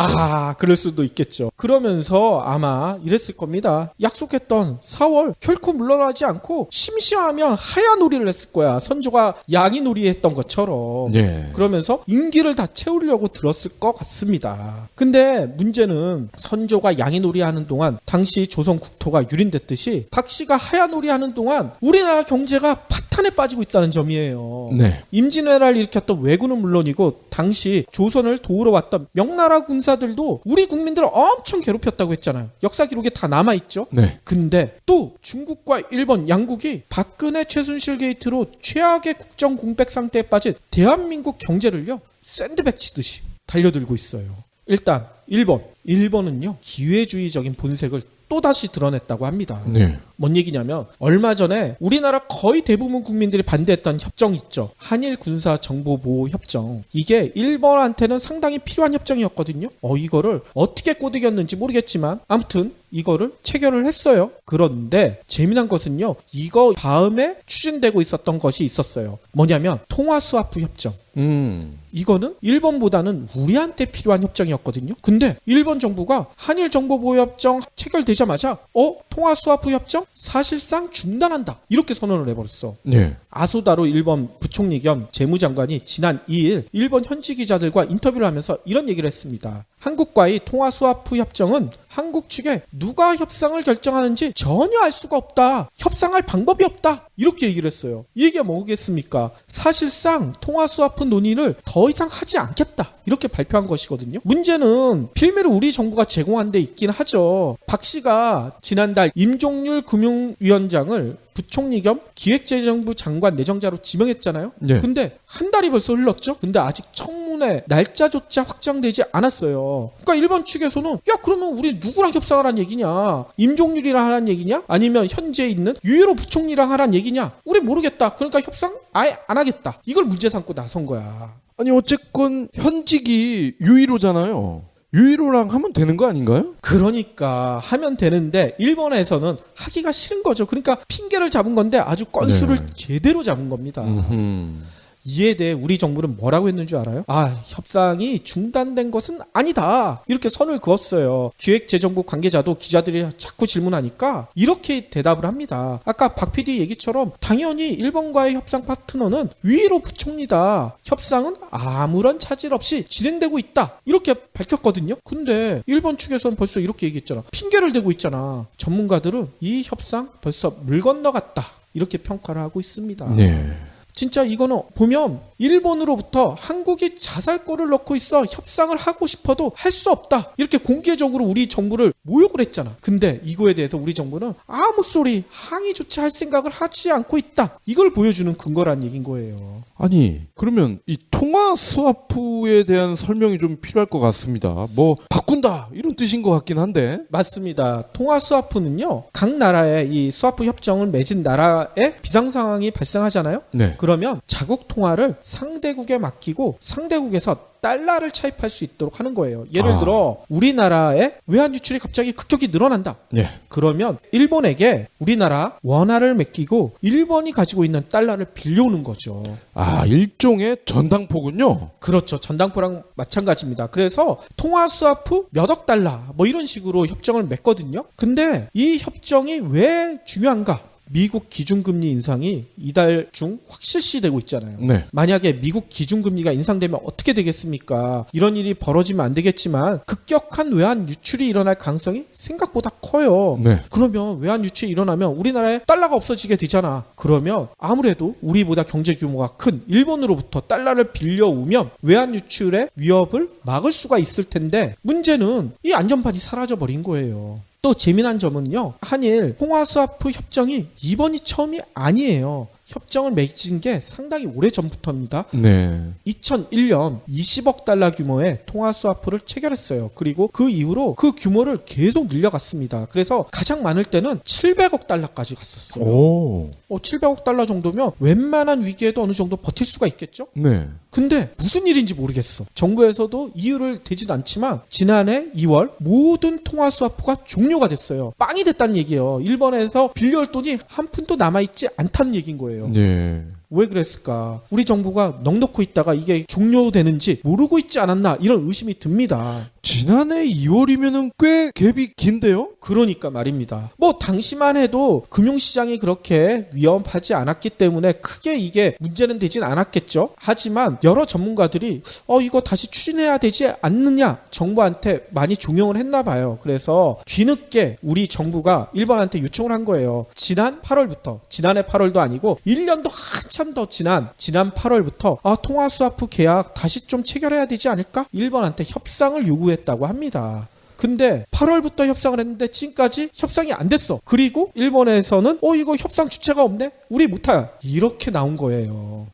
그럴 수도 있겠죠. 그러면서 아마 이랬을 겁니다. 약속했던 4월 결코 물러나지 않고 심심하면 하야놀이를 했을 거야. 선조가 양이놀이 했던 것처럼. 네. 그러면서 임기를 다 채우려고 들었을 것 같습니다. 근데 문제는 선조가 양이놀이 하는 동안 당시 조선 국토가 유린됐듯이 박 씨가 하야놀이 하는 동안 우리나라 경제가 파탄에 빠지고 있다는 점이에요. 네. 임진왜란을 일으켰던 왜군은 물론이고 당시 조선을 도우러 왔던 명나라 군사들도 우리 국민들을 엄청 괴롭혔다고 했잖아요. 역사 기록에 다 남아있죠. 네. 근데 또 중국과 일본 양국이 박근혜 최순실 게이트로 최악의 국정 공백 상태에 빠진 대한민국 경제를요 샌드백 치듯이 달려들고 있어요. 일단 일본은요 기회주의적인 본색을 또다시 드러냈다고 합니다. 네. 뭔 얘기냐면 얼마 전에 우리나라 거의 대부분 국민들이 반대했던 협정 있죠. 한일 군사 정보 보호 협정. 이게 일본한테는 상당히 필요한 협정이었거든요. 이거를 어떻게 꼬드겼는지 모르겠지만 아무튼 이거를 체결을 했어요. 그런데 재미난 것은요. 이거 다음에 추진되고 있었던 것이 있었어요. 뭐냐면 통화수화부 협정. 이거는 일본보다는 우리한테 필요한 협정이었거든요. 근데 일본 정부가 한일 정보보호협정 체결되자마자 통화수화부 협정 사실상 중단한다 이렇게 선언을 해버렸어. 네. 아소다로 일본 부총리 겸 재무장관이 지난 2일 일본 현지 기자들과 인터뷰를 하면서 이런 얘기를 했습니다. 한국과의 통화수화부 협정은 한국 측에 누가 협상을 결정하는지 전혀 알 수가 없다. 협상할 방법이 없다. 이렇게 얘기를 했어요. 이 얘기가 뭐겠습니까? 사실상 통화스와프 논의를 더 이상 하지 않겠다. 이렇게 발표한 것이거든요. 문제는 필미를 우리 정부가 제공한 데 있긴 하죠. 박 씨가 지난달 임종률 금융위원장을 부총리 겸 기획재정부 장관 내정자로 지명했잖아요. 네. 근데 한 달이 벌써 흘렀죠. 근데 아직 청문회 날짜조차 확정되지 않았어요. 그러니까 일본 측에서는 야 그러면 우리 누구랑 협상을 한 얘기냐? 임종률이랑 하란 얘기냐? 아니면 현재 있는 유일호 부총리랑 하란 얘기냐? 우리 모르겠다. 그러니까 협상 아예 안 하겠다. 이걸 문제 삼고 나선 거야. 아니 어쨌건 현직이 유일호잖아요. 유일호랑 하면 되는 거 아닌가요? 그러니까 하면 되는데 일본에서는 하기가 싫은 거죠. 그러니까 핑계를 잡은 건데 아주 건수를 네. 제대로 잡은 겁니다. 이에 대해 우리 정부는 뭐라고 했는 줄 알아요? 협상이 중단된 것은 아니다. 이렇게 선을 그었어요. 기획재정부 관계자도 기자들이 자꾸 질문하니까 이렇게 대답을 합니다. 아까 박 PD 얘기처럼 당연히 일본과의 협상 파트너는 위로 부총리다. 협상은 아무런 차질 없이 진행되고 있다. 이렇게 밝혔거든요. 근데 일본 측에서는 벌써 이렇게 얘기했잖아. 핑계를 대고 있잖아. 전문가들은 이 협상 벌써 물 건너갔다. 이렇게 평가를 하고 있습니다. 네. 진짜 이거는 보면 일본으로부터 한국이 자살골을 넣고 있어 협상을 하고 싶어도 할 수 없다. 이렇게 공개적으로 우리 정부를 모욕을 했잖아. 근데 이거에 대해서 우리 정부는 아무 소리 항의조차 할 생각을 하지 않고 있다. 이걸 보여주는 근거란 얘기인 거예요. 아니 그러면 이 통화 스와프에 대한 설명이 좀 필요할 것 같습니다. 뭐 바꾼다 이런 뜻인 것 같긴 한데. 맞습니다. 통화 스와프는요. 각 나라의 이 스와프 협정을 맺은 나라에 비상 상황이 발생하잖아요. 네. 그러면 자국 통화를 상대국에 맡기고 상대국에서 달러를 차입할 수 있도록 하는 거예요. 예를 들어 우리나라의 외환 유출이 갑자기 급격히 늘어난다. 네. 그러면 일본에게 우리나라 원화를 맡기고 일본이 가지고 있는 달러를 빌려오는 거죠. 일종의 전당포군요. 그렇죠. 전당포랑 마찬가지입니다. 그래서 통화 스와프 몇 억 달러 뭐 이런 식으로 협정을 맺거든요. 근데 이 협정이 왜 중요한가? 미국 기준금리 인상이 이달 중 확실시되고 있잖아요. 네. 만약에 미국 기준금리가 인상되면 어떻게 되겠습니까? 이런 일이 벌어지면 안 되겠지만 급격한 외환 유출이 일어날 가능성이 생각보다 커요. 네. 그러면 외환 유출이 일어나면 우리나라에 달러가 없어지게 되잖아. 그러면 아무래도 우리보다 경제 규모가 큰 일본으로부터 달러를 빌려오면 외환 유출의 위협을 막을 수가 있을 텐데 문제는 이 안전판이 사라져버린 거예요. 또 재미난 점은요. 한일 통화 스와프 협정이 이번이 처음이 아니에요. 협정을 맺은 게 상당히 오래전부터입니다. 네. 2001년 20억 달러 규모의 통화 스와프를 체결했어요. 그리고 그 이후로 그 규모를 계속 늘려갔습니다. 그래서 가장 많을 때는 700억 달러까지 갔었어요. 오. 700억 달러 정도면 웬만한 위기에도 어느 정도 버틸 수가 있겠죠? 네. 근데 무슨 일인지 모르겠어. 정부에서도 이유를 대진 않지만 지난해 2월 모든 통화 스와프가 종료가 됐어요. 빵이 됐다는 얘기예요. 일본에서 빌려올 돈이 한 푼도 남아있지 않다는 얘기인 거예요. 네. 왜 그랬을까? 우리 정부가 넉넉히 있다가 이게 종료되는지 모르고 있지 않았나 이런 의심이 듭니다. 지난해 2월이면은 꽤 갭이 긴데요? 그러니까 말입니다. 뭐 당시만 해도 금융시장이 그렇게 위험하지 않았기 때문에 크게 이게 문제는 되진 않았겠죠. 하지만 여러 전문가들이 이거 다시 추진해야 되지 않느냐 정부한테 많이 종용을 했나 봐요. 그래서 뒤늦게 우리 정부가 일본한테 요청을 한 거예요. 지난해 8월도 아니고 1년도 한참 더 지난 8월부터 통화 스와프 계약 다시 좀 체결해야 되지 않을까? 일본한테 협상을 요구했다고 합니다. 근데 8월부터 협상을 했는데 지금까지 협상이 안 됐어. 그리고 일본에서는 이거 협상 주체가 없네? 우리 못해. 이렇게 나온 거예요.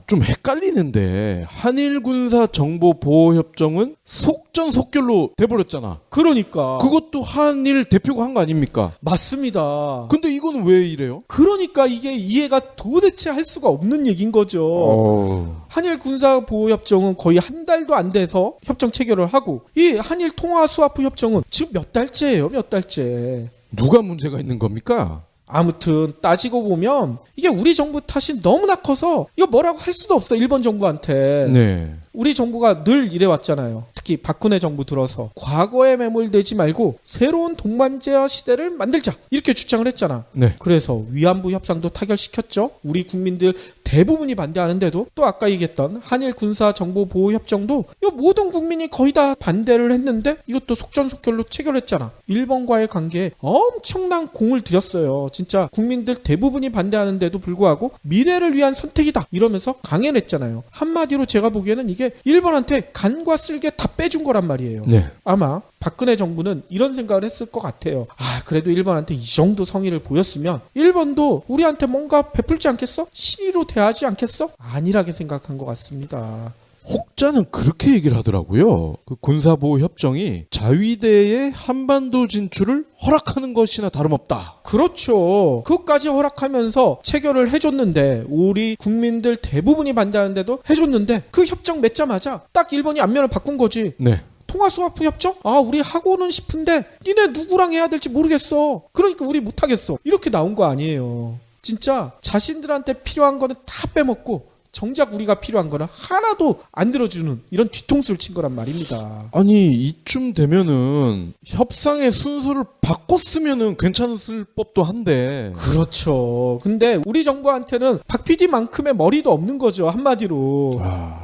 좀 헷갈리는데 한일 군사 정보 보호 협정은 속전속결로 돼버렸잖아. 그러니까 그것도 한일 대표가 한 거 아닙니까? 맞습니다. 근데 이거는 왜 이래요? 그러니까 이게 이해가 도대체 할 수가 없는 얘기인 거죠. 한일 군사 보호 협정은 거의 한 달도 안 돼서 협정 체결을 하고 이 한일 통화 스와프 협정은 지금 몇 달째예요. 몇 달째. 누가 문제가 있는 겁니까? 아무튼 따지고 보면 이게 우리 정부 탓이 너무나 커서 이거 뭐라고 할 수도 없어. 일본 정부한테. 네. 우리 정부가 늘 이래왔잖아요. 특히 박근혜 정부 들어서 과거에 매몰되지 말고 새로운 동반자 시대를 만들자 이렇게 주장을 했잖아. 네. 그래서 위안부 협상도 타결시켰죠. 우리 국민들 대부분이 반대하는데도 또 아까 얘기했던 한일 군사 정보 보호 협정도 이 모든 국민이 거의 다 반대를 했는데 이것도 속전속결로 체결했잖아. 일본과의 관계에 엄청난 공을 들였어요. 진짜 국민들 대부분이 반대하는데도 불구하고 미래를 위한 선택이다 이러면서 강연했잖아요. 한마디로 제가 보기에는 이게 일본한테 간과 쓸개 다 빼준 거란 말이에요. 네. 아마 박근혜 정부는 이런 생각을 했을 것 같아요. 아, 그래도 일본한테 이 정도 성의를 보였으면 일본도 우리한테 뭔가 베풀지 않겠어? 신의로 대하지 않겠어? 안일하게 생각한 것 같습니다. 혹자는 그렇게 얘기를 하더라고요. 그 군사보호 협정이 자위대의 한반도 진출을 허락하는 것이나 다름없다. 그렇죠. 그것까지 허락하면서 체결을 해줬는데 우리 국민들 대부분이 반대하는데도 해줬는데 그 협정 맺자마자 딱 일본이 안면을 바꾼 거지. 네. 통화수화프 협정? 아, 우리 하고는 싶은데 니네 누구랑 해야 될지 모르겠어. 그러니까 우리 못하겠어. 이렇게 나온 거 아니에요. 진짜 자신들한테 필요한 거는 다 빼먹고 정작 우리가 필요한 거는 하나도 안 들어주는 이런 뒤통수를 친 거란 말입니다. 아니 이쯤 되면은 협상의 순서를 바꿨으면은 괜찮을 법도 한데. 그렇죠. 근데 우리 정부한테는 박 PD만큼의 머리도 없는 거죠. 한마디로.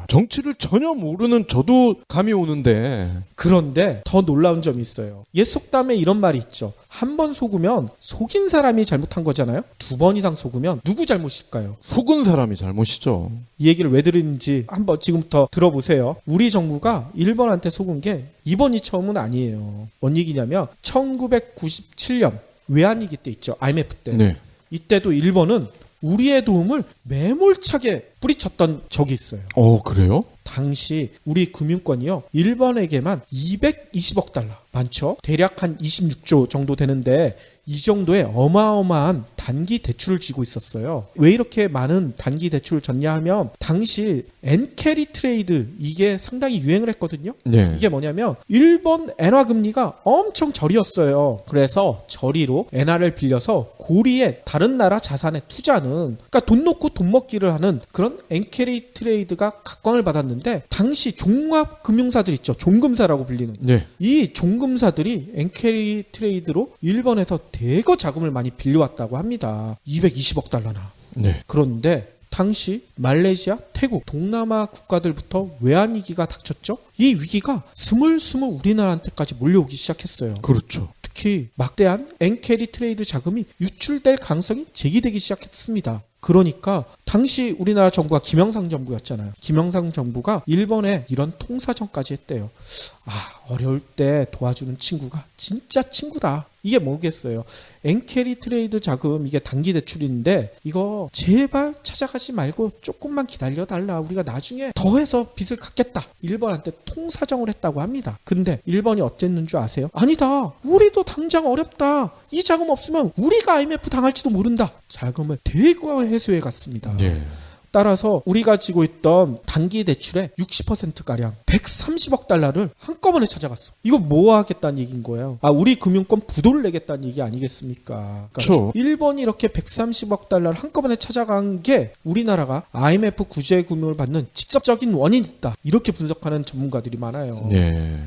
정치를 전혀 모르는 저도 감이 오는데. 그런데 더 놀라운 점이 있어요. 옛 속담에 이런 말이 있죠. 한 번 속으면 속인 사람이 잘못한 거잖아요. 2번 이상 속으면 누구 잘못일까요? 속은 사람이 잘못이죠. 이 얘기를 왜 들은지 한번 지금부터 들어보세요. 우리 정부가 일본한테 속은 게 이번이 처음은 아니에요. 뭔 얘기냐면 1997년 외환위기 때 있죠. IMF 때. 네. 이때도 일본은 우리의 도움을 매몰차게 뿌리쳤던 적이 있어요. 그래요? 당시 우리 금융권이요. 일본에게만 220억 달러. 많죠? 대략 한 26조 정도 되는데 이 정도의 어마어마한 단기 대출을 쥐고 있었어요. 왜 이렇게 많은 단기 대출을 줬냐 하면 당시 엔캐리 트레이드 이게 상당히 유행을 했거든요. 네. 이게 뭐냐면 일본 엔화 금리가 엄청 저리였어요. 그래서 저리로 엔화를 빌려서 고리에 다른 나라 자산에 투자하는 그러니까 돈 놓고 돈 먹기를 하는 그런 엔캐리 트레이드가 각광을 받았는데 당시 종합 금융사들 있죠. 종금사라고 불리는 네. 이 종금사들이 엔캐리 트레이드로 일본에서 대거 자금을 많이 빌려왔다고 합니다. 220억 달러나. 네. 그런데 당시 말레이시아, 태국, 동남아 국가들부터 외환위기가 닥쳤죠. 이 위기가 스물스물 우리나라한테까지 몰려오기 시작했어요. 그렇죠. 특히 막대한 엔캐리 트레이드 자금이 유출될 가능성이 제기되기 시작했습니다. 그러니까 당시 우리나라 정부가 김영삼 정부였잖아요. 김영삼 정부가 일본에 이런 통사정까지 했대요. 어려울 때 도와주는 친구가 진짜 친구다. 이게 뭐겠어요. 엔캐리 트레이드 자금 이게 단기 대출인데 이거 제발 찾아가지 말고 조금만 기다려달라. 우리가 나중에 더해서 빚을 갚겠다. 일본한테 통사정을 했다고 합니다. 근데 일본이 어땠는 줄 아세요? 아니다. 우리도 당장 어렵다. 이 자금 없으면 우리가 IMF 당할지도 모른다. 자금을 대거 회수해 갔습니다. 예. 따라서 우리가 지고 있던 단기 대출의 60%가량 130억 달러를 한꺼번에 찾아갔어. 이거 뭐 하겠다는 얘기인 거예요. 우리 금융권 부도를 내겠다는 얘기 아니겠습니까? 그렇죠. 일본이 이렇게 130억 달러를 한꺼번에 찾아간 게 우리나라가 IMF 구제 금융을 받는 직접적인 원인이 있다. 이렇게 분석하는 전문가들이 많아요. 네.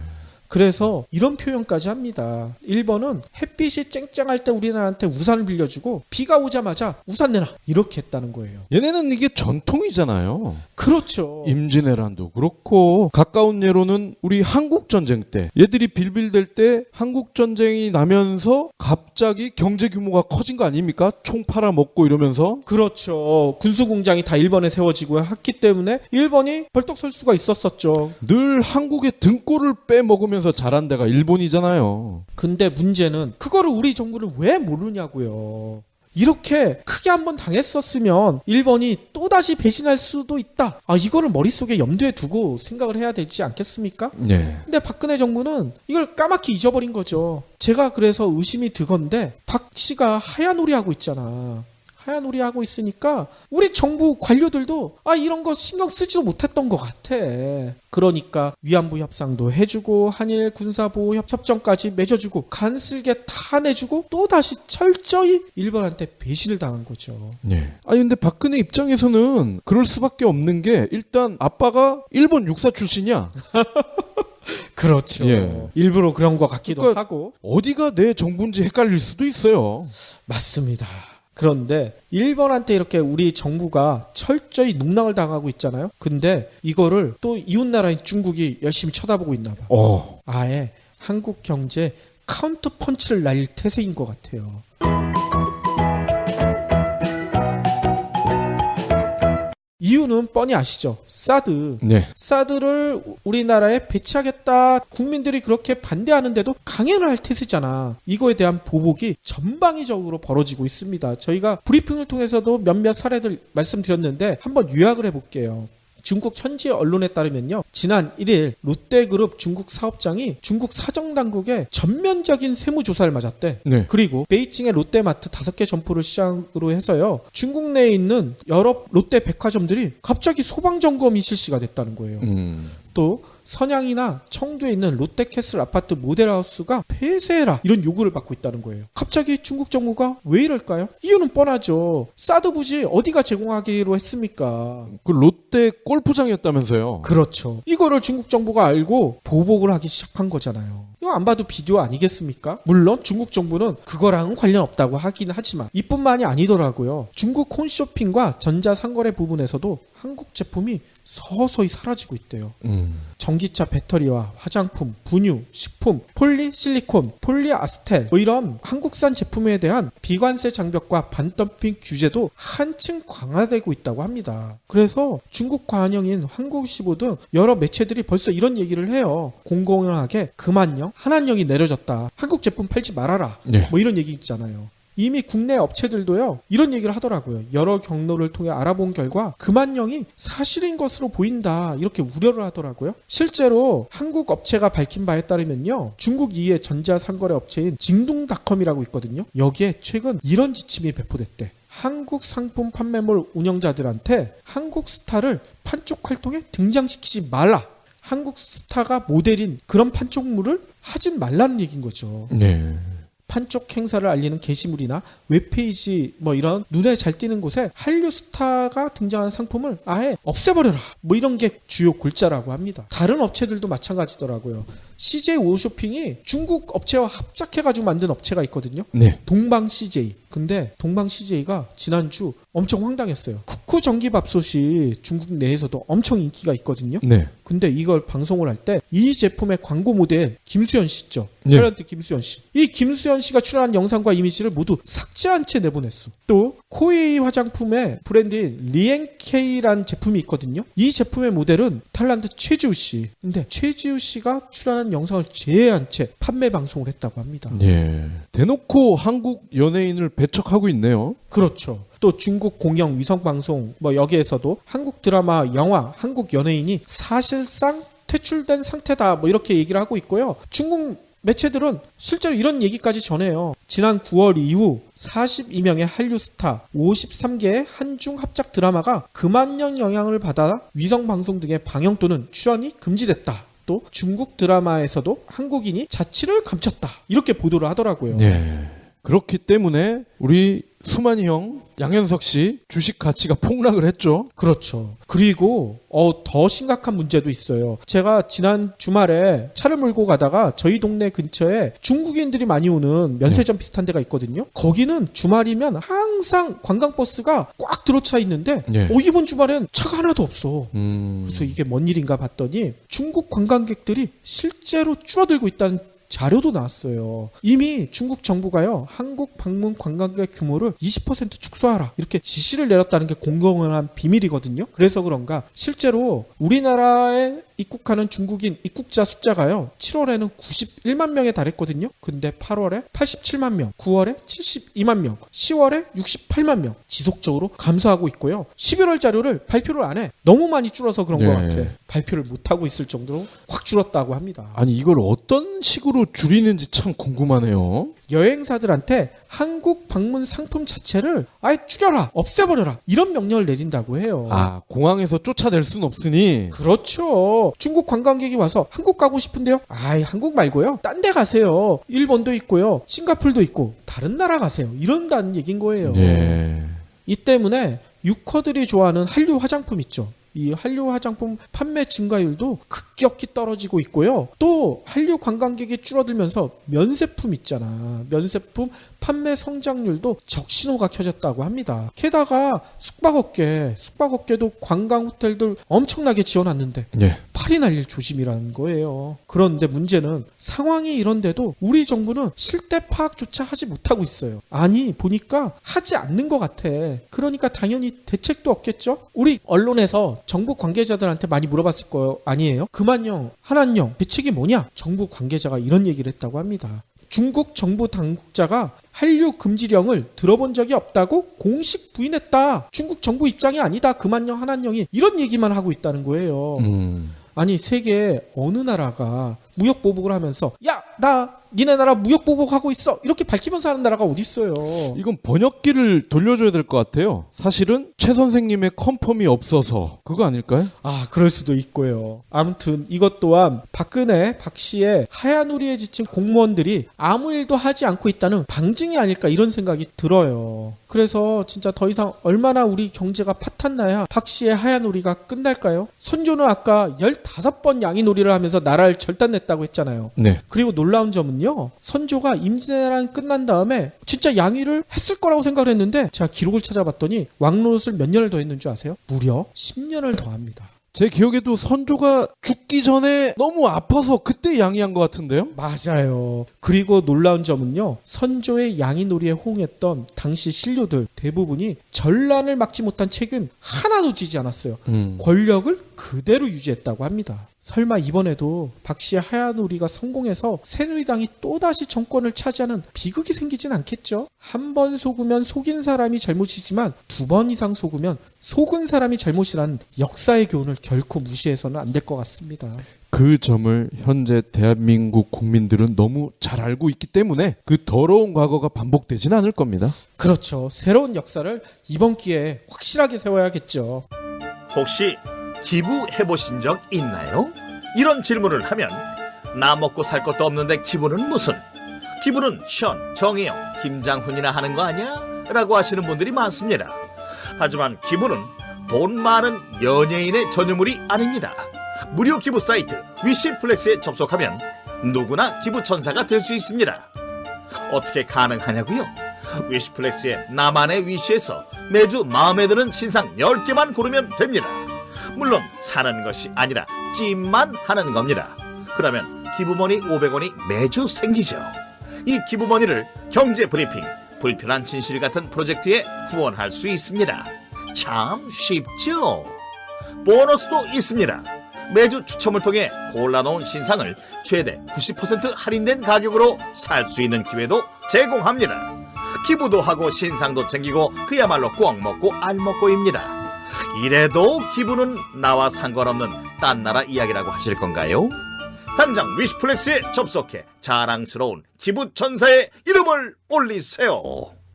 그래서 이런 표현까지 합니다. 일본은 햇빛이 쨍쨍할 때 우리나라한테 우산을 빌려주고 비가 오자마자 우산 내놔 이렇게 했다는 거예요. 얘네는 이게 전통이잖아요. 그렇죠. 임진왜란도 그렇고 가까운 예로는 우리 한국전쟁 때 얘들이 빌빌댈 때 한국전쟁이 나면서 갑자기 경제 규모가 커진 거 아닙니까? 총 팔아먹고 이러면서. 그렇죠. 군수공장이 다 일본에 세워지고 했기 때문에 일본이 벌떡 설 수가 있었었죠. 늘 한국의 등골을 빼먹으면서 자란 데가 일본이잖아요. 근데 문제는 그거를 우리 정부는 왜 모르냐고요. 이렇게 크게 한번 당했었으면 일본이 또다시 배신할 수도 있다. 이거를 머릿속에 염두에 두고 생각을 해야 되지 않겠습니까? 네. 근데 박근혜 정부는 이걸 까맣게 잊어버린 거죠. 제가 그래서 의심이 드건데 박 씨가 하야놀이 하고 있잖아. 하야놀이 하고 있으니까 우리 정부 관료들도 이런 거 신경 쓰지도 못했던 것 같아. 그러니까 위안부 협상도 해주고 한일 군사보호 협정까지 맺어주고 간쓸게 다 내주고 또 다시 철저히 일본한테 배신을 당한 거죠. 네. 아니 근데 박근혜 입장에서는 그럴 수밖에 없는 게 일단 아빠가 일본 육사 출신이야. 그렇죠. 예. 일부러 그런 것 같기도 그러니까 하고. 어디가 내 정부인지 헷갈릴 수도 있어요. 맞습니다. 그런데 일본한테 이렇게 우리 정부가 철저히 농락을 당하고 있잖아요. 근데 이거를 또 이웃나라인 중국이 열심히 쳐다보고 있나 봐. 아예 한국 경제에 카운터 펀치를 날릴 태세인 것 같아요. 이유는 뻔히 아시죠? 사드. 네. 사드를 우리나라에 배치하겠다. 국민들이 그렇게 반대하는데도 강행을 할 태세잖아. 이거에 대한 보복이 전방위적으로 벌어지고 있습니다. 저희가 브리핑을 통해서도 몇몇 사례들 말씀드렸는데 한번 요약을 해볼게요. 중국 현지 언론에 따르면요. 지난 1일 롯데그룹 중국 사업장이 중국 사정당국에 전면적인 세무조사를 맞았대. 네. 그리고 베이징의 롯데마트 5개 점포를 시작으로 해서요. 중국 내에 있는 여러 롯데 백화점들이 갑자기 소방점검이 실시가 됐다는 거예요. 또 선양이나 청두에 있는 롯데캐슬 아파트 모델하우스가 폐쇄해라 이런 요구를 받고 있다는 거예요. 갑자기 중국 정부가 왜 이럴까요? 이유는 뻔하죠. 사드 부지 어디가 제공하기로 했습니까? 그 롯데 골프장이었다면서요. 그렇죠. 이거를 중국 정부가 알고 보복을 하기 시작한 거잖아요. 이거 안 봐도 비디오 아니겠습니까? 물론 중국 정부는 그거랑은 관련 없다고 하긴 하지만 이뿐만이 아니더라고요. 중국 홈쇼핑과 전자상거래 부분에서도 한국 제품이 서서히 사라지고 있대요. 전기차 배터리와 화장품, 분유, 식품, 폴리실리콘, 폴리아스텔 이런 한국산 제품에 대한 비관세 장벽과 반덤핑 규제도 한층 강화되고 있다고 합니다. 그래서 중국 관영인 한국시보 등 여러 매체들이 벌써 이런 얘기를 해요. 공공연하게 금한령, 한한령이 내려졌다. 한국 제품 팔지 말아라. 네. 이런 얘기 있잖아요. 이미 국내 업체들도요 이런 얘기를 하더라고요. 여러 경로를 통해 알아본 결과 금한령이 사실인 것으로 보인다 이렇게 우려를 하더라고요. 실제로 한국 업체가 밝힌 바에 따르면요 중국 2의 전자상거래 업체인 징둥닷컴이라고 있거든요. 여기에 최근 이런 지침이 배포됐대. 한국 상품 판매몰 운영자들한테 한국 스타를 판촉 활동에 등장시키지 말라. 한국 스타가 모델인 그런 판촉물을 하지 말라는 얘기인 거죠. 네. 판촉 행사를 알리는 게시물이나 웹페이지 이런 눈에 잘 띄는 곳에 한류 스타가 등장하는 상품을 아예 없애버려라. 이런 게 주요 골자라고 합니다. 다른 업체들도 마찬가지더라고요. CJ 오쇼핑이 중국 업체와 합작해가지고 만든 업체가 있거든요. 네. 동방 CJ. 근데 동방 CJ가 지난주 엄청 황당했어요. 쿠쿠 전기밥솥이 중국 내에서도 엄청 인기가 있거든요. 네. 근데 이걸 방송을 할 때 이 제품의 광고 모델 김수현 씨 있죠. 네. 탤런트 김수현 씨. 이 김수현 씨가 출연한 영상과 이미지를 모두 삭제한 채 내보냈어. 또 코웨이 화장품의 브랜드인 리엔케이라는 제품이 있거든요. 이 제품의 모델은 탤런트 최지우 씨. 근데 최지우 씨가 출연한 영상을 제외한 채 판매 방송을 했다고 합니다. 예. 대놓고 한국 연예인을 배척하고 있네요. 그렇죠. 또 중국 공영 위성방송 여기에서도 한국 드라마, 영화, 한국 연예인이 사실상 퇴출된 상태다 이렇게 얘기를 하고 있고요. 중국 매체들은 실제로 이런 얘기까지 전해요. 지난 9월 이후 42명의 한류 스타, 53개의 한중 합작 드라마가 금한령 영향을 받아 위성방송 등의 방영 또는 출연이 금지됐다. 또 중국 드라마에서도 한국인이 자취를 감췄다. 이렇게 보도를 하더라고요. 네. 그렇기 때문에 우리 수만이 형, 양현석 씨 주식 가치가 폭락을 했죠. 그렇죠. 그리고 더 심각한 문제도 있어요. 제가 지난 주말에 차를 몰고 가다가 저희 동네 근처에 중국인들이 많이 오는 면세점 비슷한 데가 있거든요. 거기는 주말이면 항상 관광버스가 꽉 들어차 있는데 네. 이번 주말엔 차가 하나도 없어. 그래서 이게 뭔 일인가 봤더니 중국 관광객들이 실제로 줄어들고 있다는 자료도 나왔어요. 이미 중국 정부가요 한국 방문 관광객 규모를 20% 축소하라 이렇게 지시를 내렸다는 게 공공연한 비밀이거든요. 그래서 그런가 실제로 우리나라에 입국하는 중국인 입국자 숫자가요 7월에는 91만 명에 달했거든요. 근데 8월에 87만 명, 9월에 72만 명, 10월에 68만 명 지속적으로 감소하고 있고요. 11월 자료를 발표를 안 해. 너무 많이 줄어서 그런 네. 것 같아. 발표를 못하고 있을 정도로 확 줄었다고 합니다. 아니 이걸 어떤 식으로 줄이는지 참 궁금하네요. 여행사들한테 한국 방문 상품 자체를 아예 줄여라, 없애버려라 이런 명령을 내린다고 해요. 아, 공항에서 쫓아낼 순 없으니. 그렇죠. 중국 관광객이 와서 한국 가고 싶은데요? 아이, 한국 말고요. 딴 데 가세요. 일본도 있고요. 싱가폴도 있고 다른 나라 가세요. 이런다는 얘기인 거예요. 예. 이 때문에 유커들이 좋아하는 한류 화장품 있죠. 이 한류 화장품 판매 증가율도 급격히 떨어지고 있고요. 또 한류 관광객이 줄어들면서 면세품 있잖아. 면세품 판매 성장률도 적신호가 켜졌다고 합니다. 게다가 숙박업계도 관광 호텔들 엄청나게 지어놨는데 예. 팔이 날릴 조짐이라는 거예요. 그런데 문제는 상황이 이런데도 우리 정부는 실태 파악조차 하지 못하고 있어요. 아니, 보니까 하지 않는 것 같아. 그러니까 당연히 대책도 없겠죠? 우리 언론에서 정부 관계자들한테 많이 물어봤을 거 아니에요? 금한령, 한한령 대책이 뭐냐? 정부 관계자가 이런 얘기를 했다고 합니다. 중국 정부 당국자가 한류 금지령을 들어본 적이 없다고 공식 부인했다. 중국 정부 입장이 아니다. 금한령, 한한령이 이런 얘기만 하고 있다는 거예요. 아니, 세계 어느 나라가 무역 보복을 하면서 야, 나 니네 나라 무역 보복하고 있어 이렇게 밝히면서 하는 나라가 어디 있어요? 이건 번역기를 돌려줘야 될 것 같아요. 사실은 최 선생님의 컨펌이 없어서 그거 아닐까요? 아, 그럴 수도 있고요. 아무튼 이것 또한 박근혜, 박씨의 하얀 우리에 지친 공무원들이 아무 일도 하지 않고 있다는 방증이 아닐까 이런 생각이 들어요. 그래서 진짜 더 이상 얼마나 우리 경제가 파탄나야 박씨의 하얀 우리가 끝날까요? 선조는 아까 15번 양이놀이를 하면서 나라를 절단냈다고 했잖아요. 네. 그리고 놀라운 점은요, 선조가 임진왜란 끝난 다음에 진짜 양위를 했을 거라고 생각을 했는데 제가 기록을 찾아봤더니 왕노릇을 몇 년을 더 했는 줄 아세요? 무려 10년을 더 합니다. 제 기억에도 선조가 죽기 전에 너무 아파서 그때 양이한 것 같은데요? 맞아요. 그리고 놀라운 점은요, 선조의 양이놀이에 호응했던 당시 신료들 대부분이 전란을 막지 못한 책임 하나도 지지 않았어요. 권력을 그대로 유지했다고 합니다. 설마 이번에도 박씨의 하얀 우리가 성공해서 새누리당이 또다시 정권을 차지하는 비극이 생기진 않겠죠? 한 번 속으면 속인 사람이 잘못이지만 2번 이상 속으면 속은 사람이 잘못이라는 역사의 교훈을 결코 무시해서는 안 될 것 같습니다. 그 점을 현재 대한민국 국민들은 너무 잘 알고 있기 때문에 그 더러운 과거가 반복되진 않을 겁니다. 그렇죠. 새로운 역사를 이번 기회에 확실하게 세워야겠죠. 혹시 기부해보신 적 있나요? 이런 질문을 하면 나 먹고 살 것도 없는데 기부는 무슨? 기부는 션, 정혜영, 김장훈이나 하는 거 아니야? 라고 하시는 분들이 많습니다. 하지만 기부는 돈 많은 연예인의 전유물이 아닙니다. 무료 기부 사이트 위시플렉스에 접속하면 누구나 기부천사가 될 수 있습니다. 어떻게 가능하냐고요? 위시플렉스의 나만의 위시에서 매주 마음에 드는 신상 10개만 고르면 됩니다. 물론 사는 것이 아니라 찜만 하는 겁니다. 그러면 기부머니 500원이 매주 생기죠. 이 기부머니를 경제브리핑, 불편한 진실 같은 프로젝트에 후원할 수 있습니다. 참 쉽죠? 보너스도 있습니다. 매주 추첨을 통해 골라놓은 신상을 최대 90% 할인된 가격으로 살 수 있는 기회도 제공합니다. 기부도 하고 신상도 챙기고 그야말로 꼭 먹고 알 먹고입니다. 이래도 기부는 나와 상관없는 딴 나라 이야기라고 하실 건가요? 당장 위시플렉스에 접속해 자랑스러운 기부천사의 이름을 올리세요.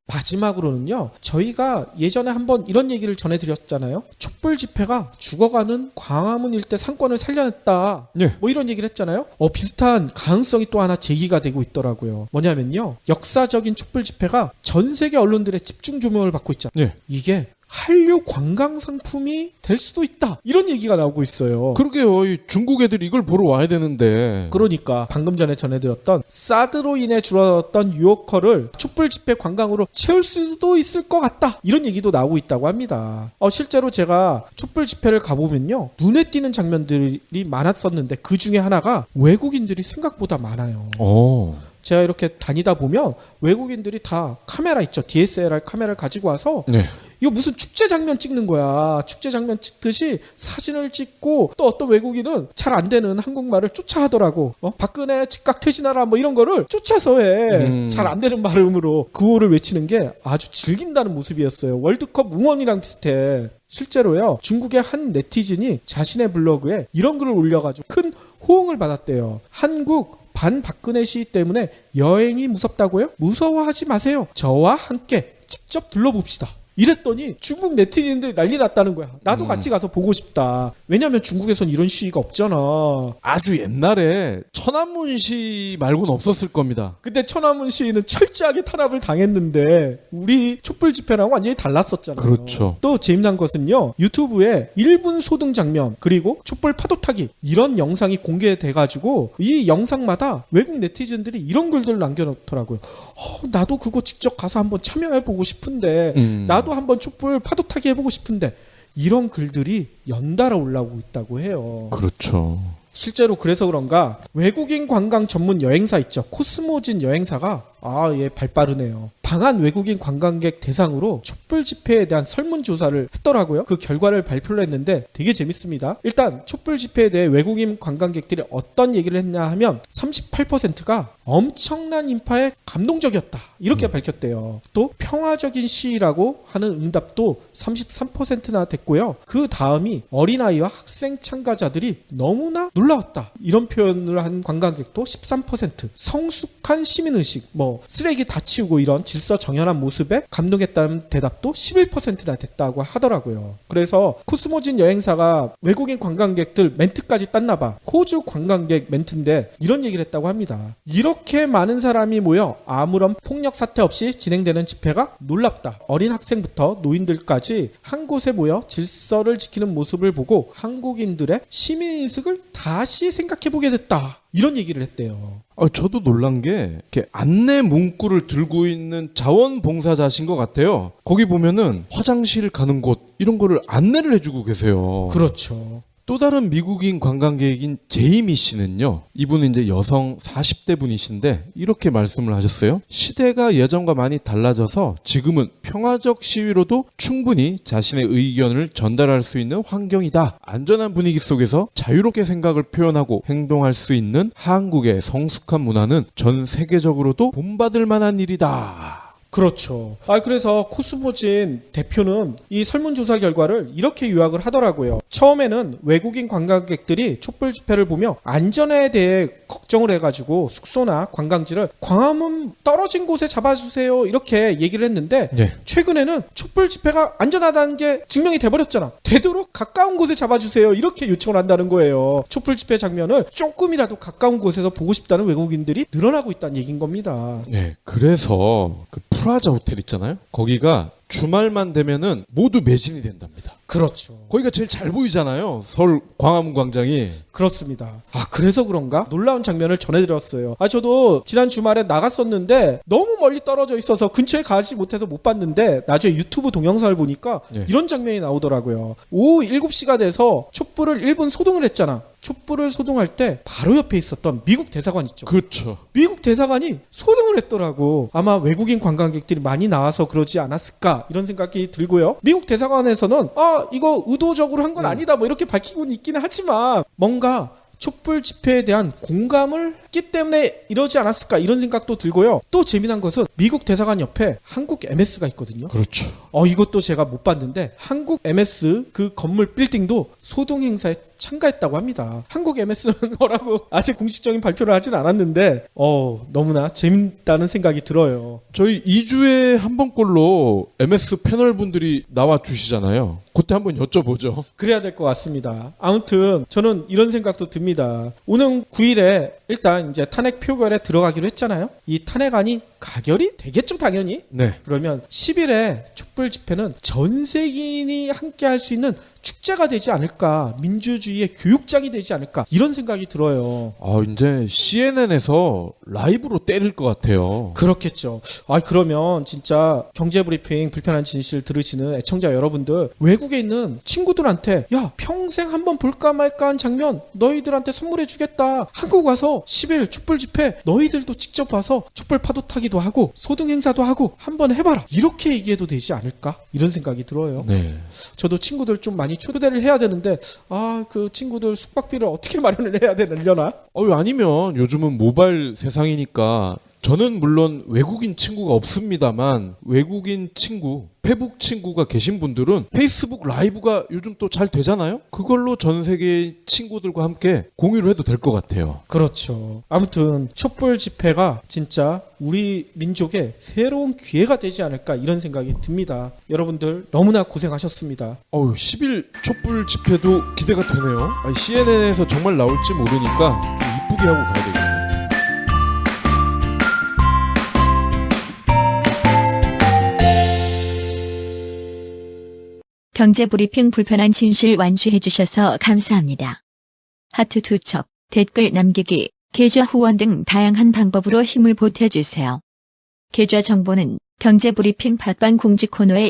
마지막으로는요, 저희가 예전에 한번 이런 얘기를 전해드렸잖아요. 촛불 집회가 죽어가는 광화문 일대 상권을 살려냈다. 예. 뭐 이런 얘기를 했잖아요. 비슷한 가능성이 또 하나 제기가 되고 있더라고요. 뭐냐면요, 역사적인 촛불 집회가 전 세계 언론들의 집중 조명을 받고 있잖아요. 예. 이게 한류 관광 상품이 될 수도 있다. 이런 얘기가 나오고 있어요. 그러게요. 이 중국 애들이 이걸 보러 와야 되는데. 그러니까 방금 전에 전해드렸던 사드로 인해 줄어들었던 유혹커를 촛불 집회 관광으로 채울 수도 있을 것 같다. 이런 얘기도 나오고 있다고 합니다. 실제로 제가 촛불 집회를 가보면요, 눈에 띄는 장면들이 많았었는데 그 중에 하나가 외국인들이 생각보다 많아요. 제가 이렇게 다니다 보면 외국인들이 다 카메라 있죠. DSLR 카메라를 가지고 와서 네. 이거 무슨 축제 장면 찍는 거야. 축제 장면 찍듯이 사진을 찍고, 또 어떤 외국인은 잘 안 되는 한국말을 쫓아 하더라고. 박근혜 즉각 퇴진하라 뭐 이런 거를 쫓아서 해. 잘 안 되는 발음으로 구호를 외치는 게 아주 즐긴다는 모습이었어요. 월드컵 응원이랑 비슷해. 실제로요, 중국의 한 네티즌이 자신의 블로그에 이런 글을 올려가지고 큰 호응을 받았대요. 한국 반박근혜 시위 때문에 여행이 무섭다고요? 무서워하지 마세요. 저와 함께 직접 둘러봅시다. 이랬더니 중국 네티즌들이 난리 났다는 거야. 나도 같이 가서 보고 싶다. 왜냐면 중국에선 이런 시위가 없잖아. 아주 옛날에 천안문 시 말고는 없었을 겁니다. 근데 천안문 시위는 철저하게 탄압을 당했는데 우리 촛불 집회랑 완전히 달랐었잖아요. 그렇죠. 또 재미난 것은요. 유튜브에 1분 소등 장면 그리고 촛불 파도 타기 이런 영상이 공개돼가지고 이 영상마다 외국 네티즌들이 이런 글들을 남겨놓더라고요. 나도 그거 직접 가서 한번 참여해보고 싶은데 나도 한번 촛불 파도 타기 해보고 싶은데 이런 글들이 연달아 올라오고 있다고 해요. 그렇죠. 실제로 그래서 그런가 외국인 관광 전문 여행사 있죠. 코스모진 여행사가 얘 발 빠르네요. 방한 외국인 관광객 대상으로 촛불 집회에 대한 설문조사를 했더라고요. 그 결과를 발표를 했는데 되게 재밌습니다. 일단 촛불 집회에 대해 외국인 관광객들이 어떤 얘기를 했냐 하면 38%가 엄청난 인파에 감동적이었다. 이렇게 밝혔대요. 또 평화적인 시위라고 하는 응답도 33%나 됐고요. 그 다음이 어린아이와 학생 참가자들이 너무나 놀라웠다. 이런 표현을 한 관광객도 13%. 성숙한 시민의식, 쓰레기 다 치우고 이런 질서 정연한 모습에 감동했다는 대답도 11%나 됐다고 하더라고요. 그래서 코스모진 여행사가 외국인 관광객들 멘트까지 땄나 봐. 호주 관광객 멘트인데 이런 얘기를 했다고 합니다. 이렇게 많은 사람이 모여 아무런 폭력 사태 없이 진행되는 집회가 놀랍다. 어린 학생부터 노인들까지 한 곳에 모여 질서를 지키는 모습을 보고 한국인들의 시민의식을 다시 생각해보게 됐다. 이런 얘기를 했대요. 저도 놀란 게 이렇게 안내 문구를 들고 있는 자원봉사자신 것 같아요. 거기 보면은 화장실 가는 곳 이런 거를 안내를 해주고 계세요. 그렇죠. 또 다른 미국인 관광객인 제이미 씨는요. 이분은 이제 여성 40대 분이신데 이렇게 말씀을 하셨어요. 시대가 예전과 많이 달라져서 지금은 평화적 시위로도 충분히 자신의 의견을 전달할 수 있는 환경이다. 안전한 분위기 속에서 자유롭게 생각을 표현하고 행동할 수 있는 한국의 성숙한 문화는 전 세계적으로도 본받을 만한 일이다. 그렇죠. 그래서 코스모진 대표는 이 설문조사 결과를 이렇게 요약을 하더라고요. 처음에는 외국인 관광객들이 촛불 집회를 보며 안전에 대해 걱정을 해가지고 숙소나 관광지를 광화문 떨어진 곳에 잡아주세요 이렇게 얘기를 했는데 최근에는 촛불 집회가 안전하다는 게 증명이 돼버렸잖아. 되도록 가까운 곳에 잡아주세요 이렇게 요청을 한다는 거예요. 촛불 집회 장면을 조금이라도 가까운 곳에서 보고 싶다는 외국인들이 늘어나고 있다는 얘기인 겁니다. 네, 그래서 그 프라자 호텔 있잖아요. 거기가 주말만 되면은 모두 매진이 된답니다. 그렇죠. 거기가 제일 잘 보이잖아요. 서울 광화문 광장이. 그렇습니다. 그래서 그런가? 놀라운 장면을 전해드렸어요. 저도 지난 주말에 나갔었는데 너무 멀리 떨어져 있어서 근처에 가지 못해서 못 봤는데 나중에 유튜브 동영상을 보니까 이런 장면이 나오더라고요. 오후 7시가 돼서 촛불을 1분 소등을 했잖아. 촛불을 소등할 때 바로 옆에 있었던 미국 대사관 있죠. 그렇죠. 미국 대사관이 소등을 했더라고. 아마 외국인 관광객들이 많이 나와서 그러지 않았을까 이런 생각이 들고요. 미국 대사관에서는 이거 의도적으로 한 건 아니다 이렇게 밝히고는 있기는 하지만 뭔가 촛불 집회에 대한 공감을 했기 때문에 이러지 않았을까 이런 생각도 들고요. 또 재미난 것은 미국 대사관 옆에 한국 MS가 있거든요. 그렇죠. 이것도 제가 못 봤는데 한국 MS 그 건물 빌딩도 소등 행사에 참가했다고 합니다. 한국 MS는 뭐라고 아직 공식적인 발표를 하진 않았는데 너무나 재밌다는 생각이 들어요. 저희 2주에 한 번꼴로 MS 패널 분들이 나와 주시잖아요. 그때 한번 여쭤보죠. 그래야 될 것 같습니다. 아무튼 저는 이런 생각도 듭니다. 오는 9일에 일단 이제 탄핵 표결에 들어가기로 했잖아요. 이 탄핵안이 가결이 되겠죠, 당연히. 네. 그러면 10일에 촛불 집회는 전 세계인이 함께 할 수 있는 축제가 되지 않을까, 민주주의의 교육장이 되지 않을까 이런 생각이 들어요. 이제 CNN에서 라이브로 때릴 것 같아요. 그렇겠죠. 그러면 진짜 경제브리핑 불편한 진실 들으시는 애청자 여러분들 외국에 있는 친구들한테 야 평생 한번 볼까 말까한 장면 너희들한테 선물해 주겠다. 한국 와서 10일 촛불 집회 너희들도 직접 와서 촛불 파도 타기도 하고 소등 행사도 하고 한번 해봐라. 이렇게 얘기해도 되지 않을까? 이런 생각이 들어요. 네. 저도 친구들 좀 많이 초대를 해야 되는데 그 친구들 숙박비를 어떻게 마련을 해야 되려나? 아니면 요즘은 모바일 세상이니까 저는 물론 외국인 친구가 없습니다만 외국인 친구, 페북 친구가 계신 분들은 페이스북 라이브가 요즘 또 잘 되잖아요. 그걸로 전 세계 친구들과 함께 공유를 해도 될 것 같아요. 그렇죠. 아무튼 촛불 집회가 진짜 우리 민족의 새로운 기회가 되지 않을까 이런 생각이 듭니다. 여러분들 너무나 고생하셨습니다. 10일 촛불 집회도 기대가 되네요. CNN에서 정말 나올지 모르니까 좀 이쁘게 하고 가야 되겠네요. 경제브리핑 불편한 진실 완주해주셔서 감사합니다. 하트 2첩, 댓글 남기기, 계좌 후원 등 다양한 방법으로 힘을 보태주세요. 계좌 정보는 경제브리핑 팟빵 공지 코너에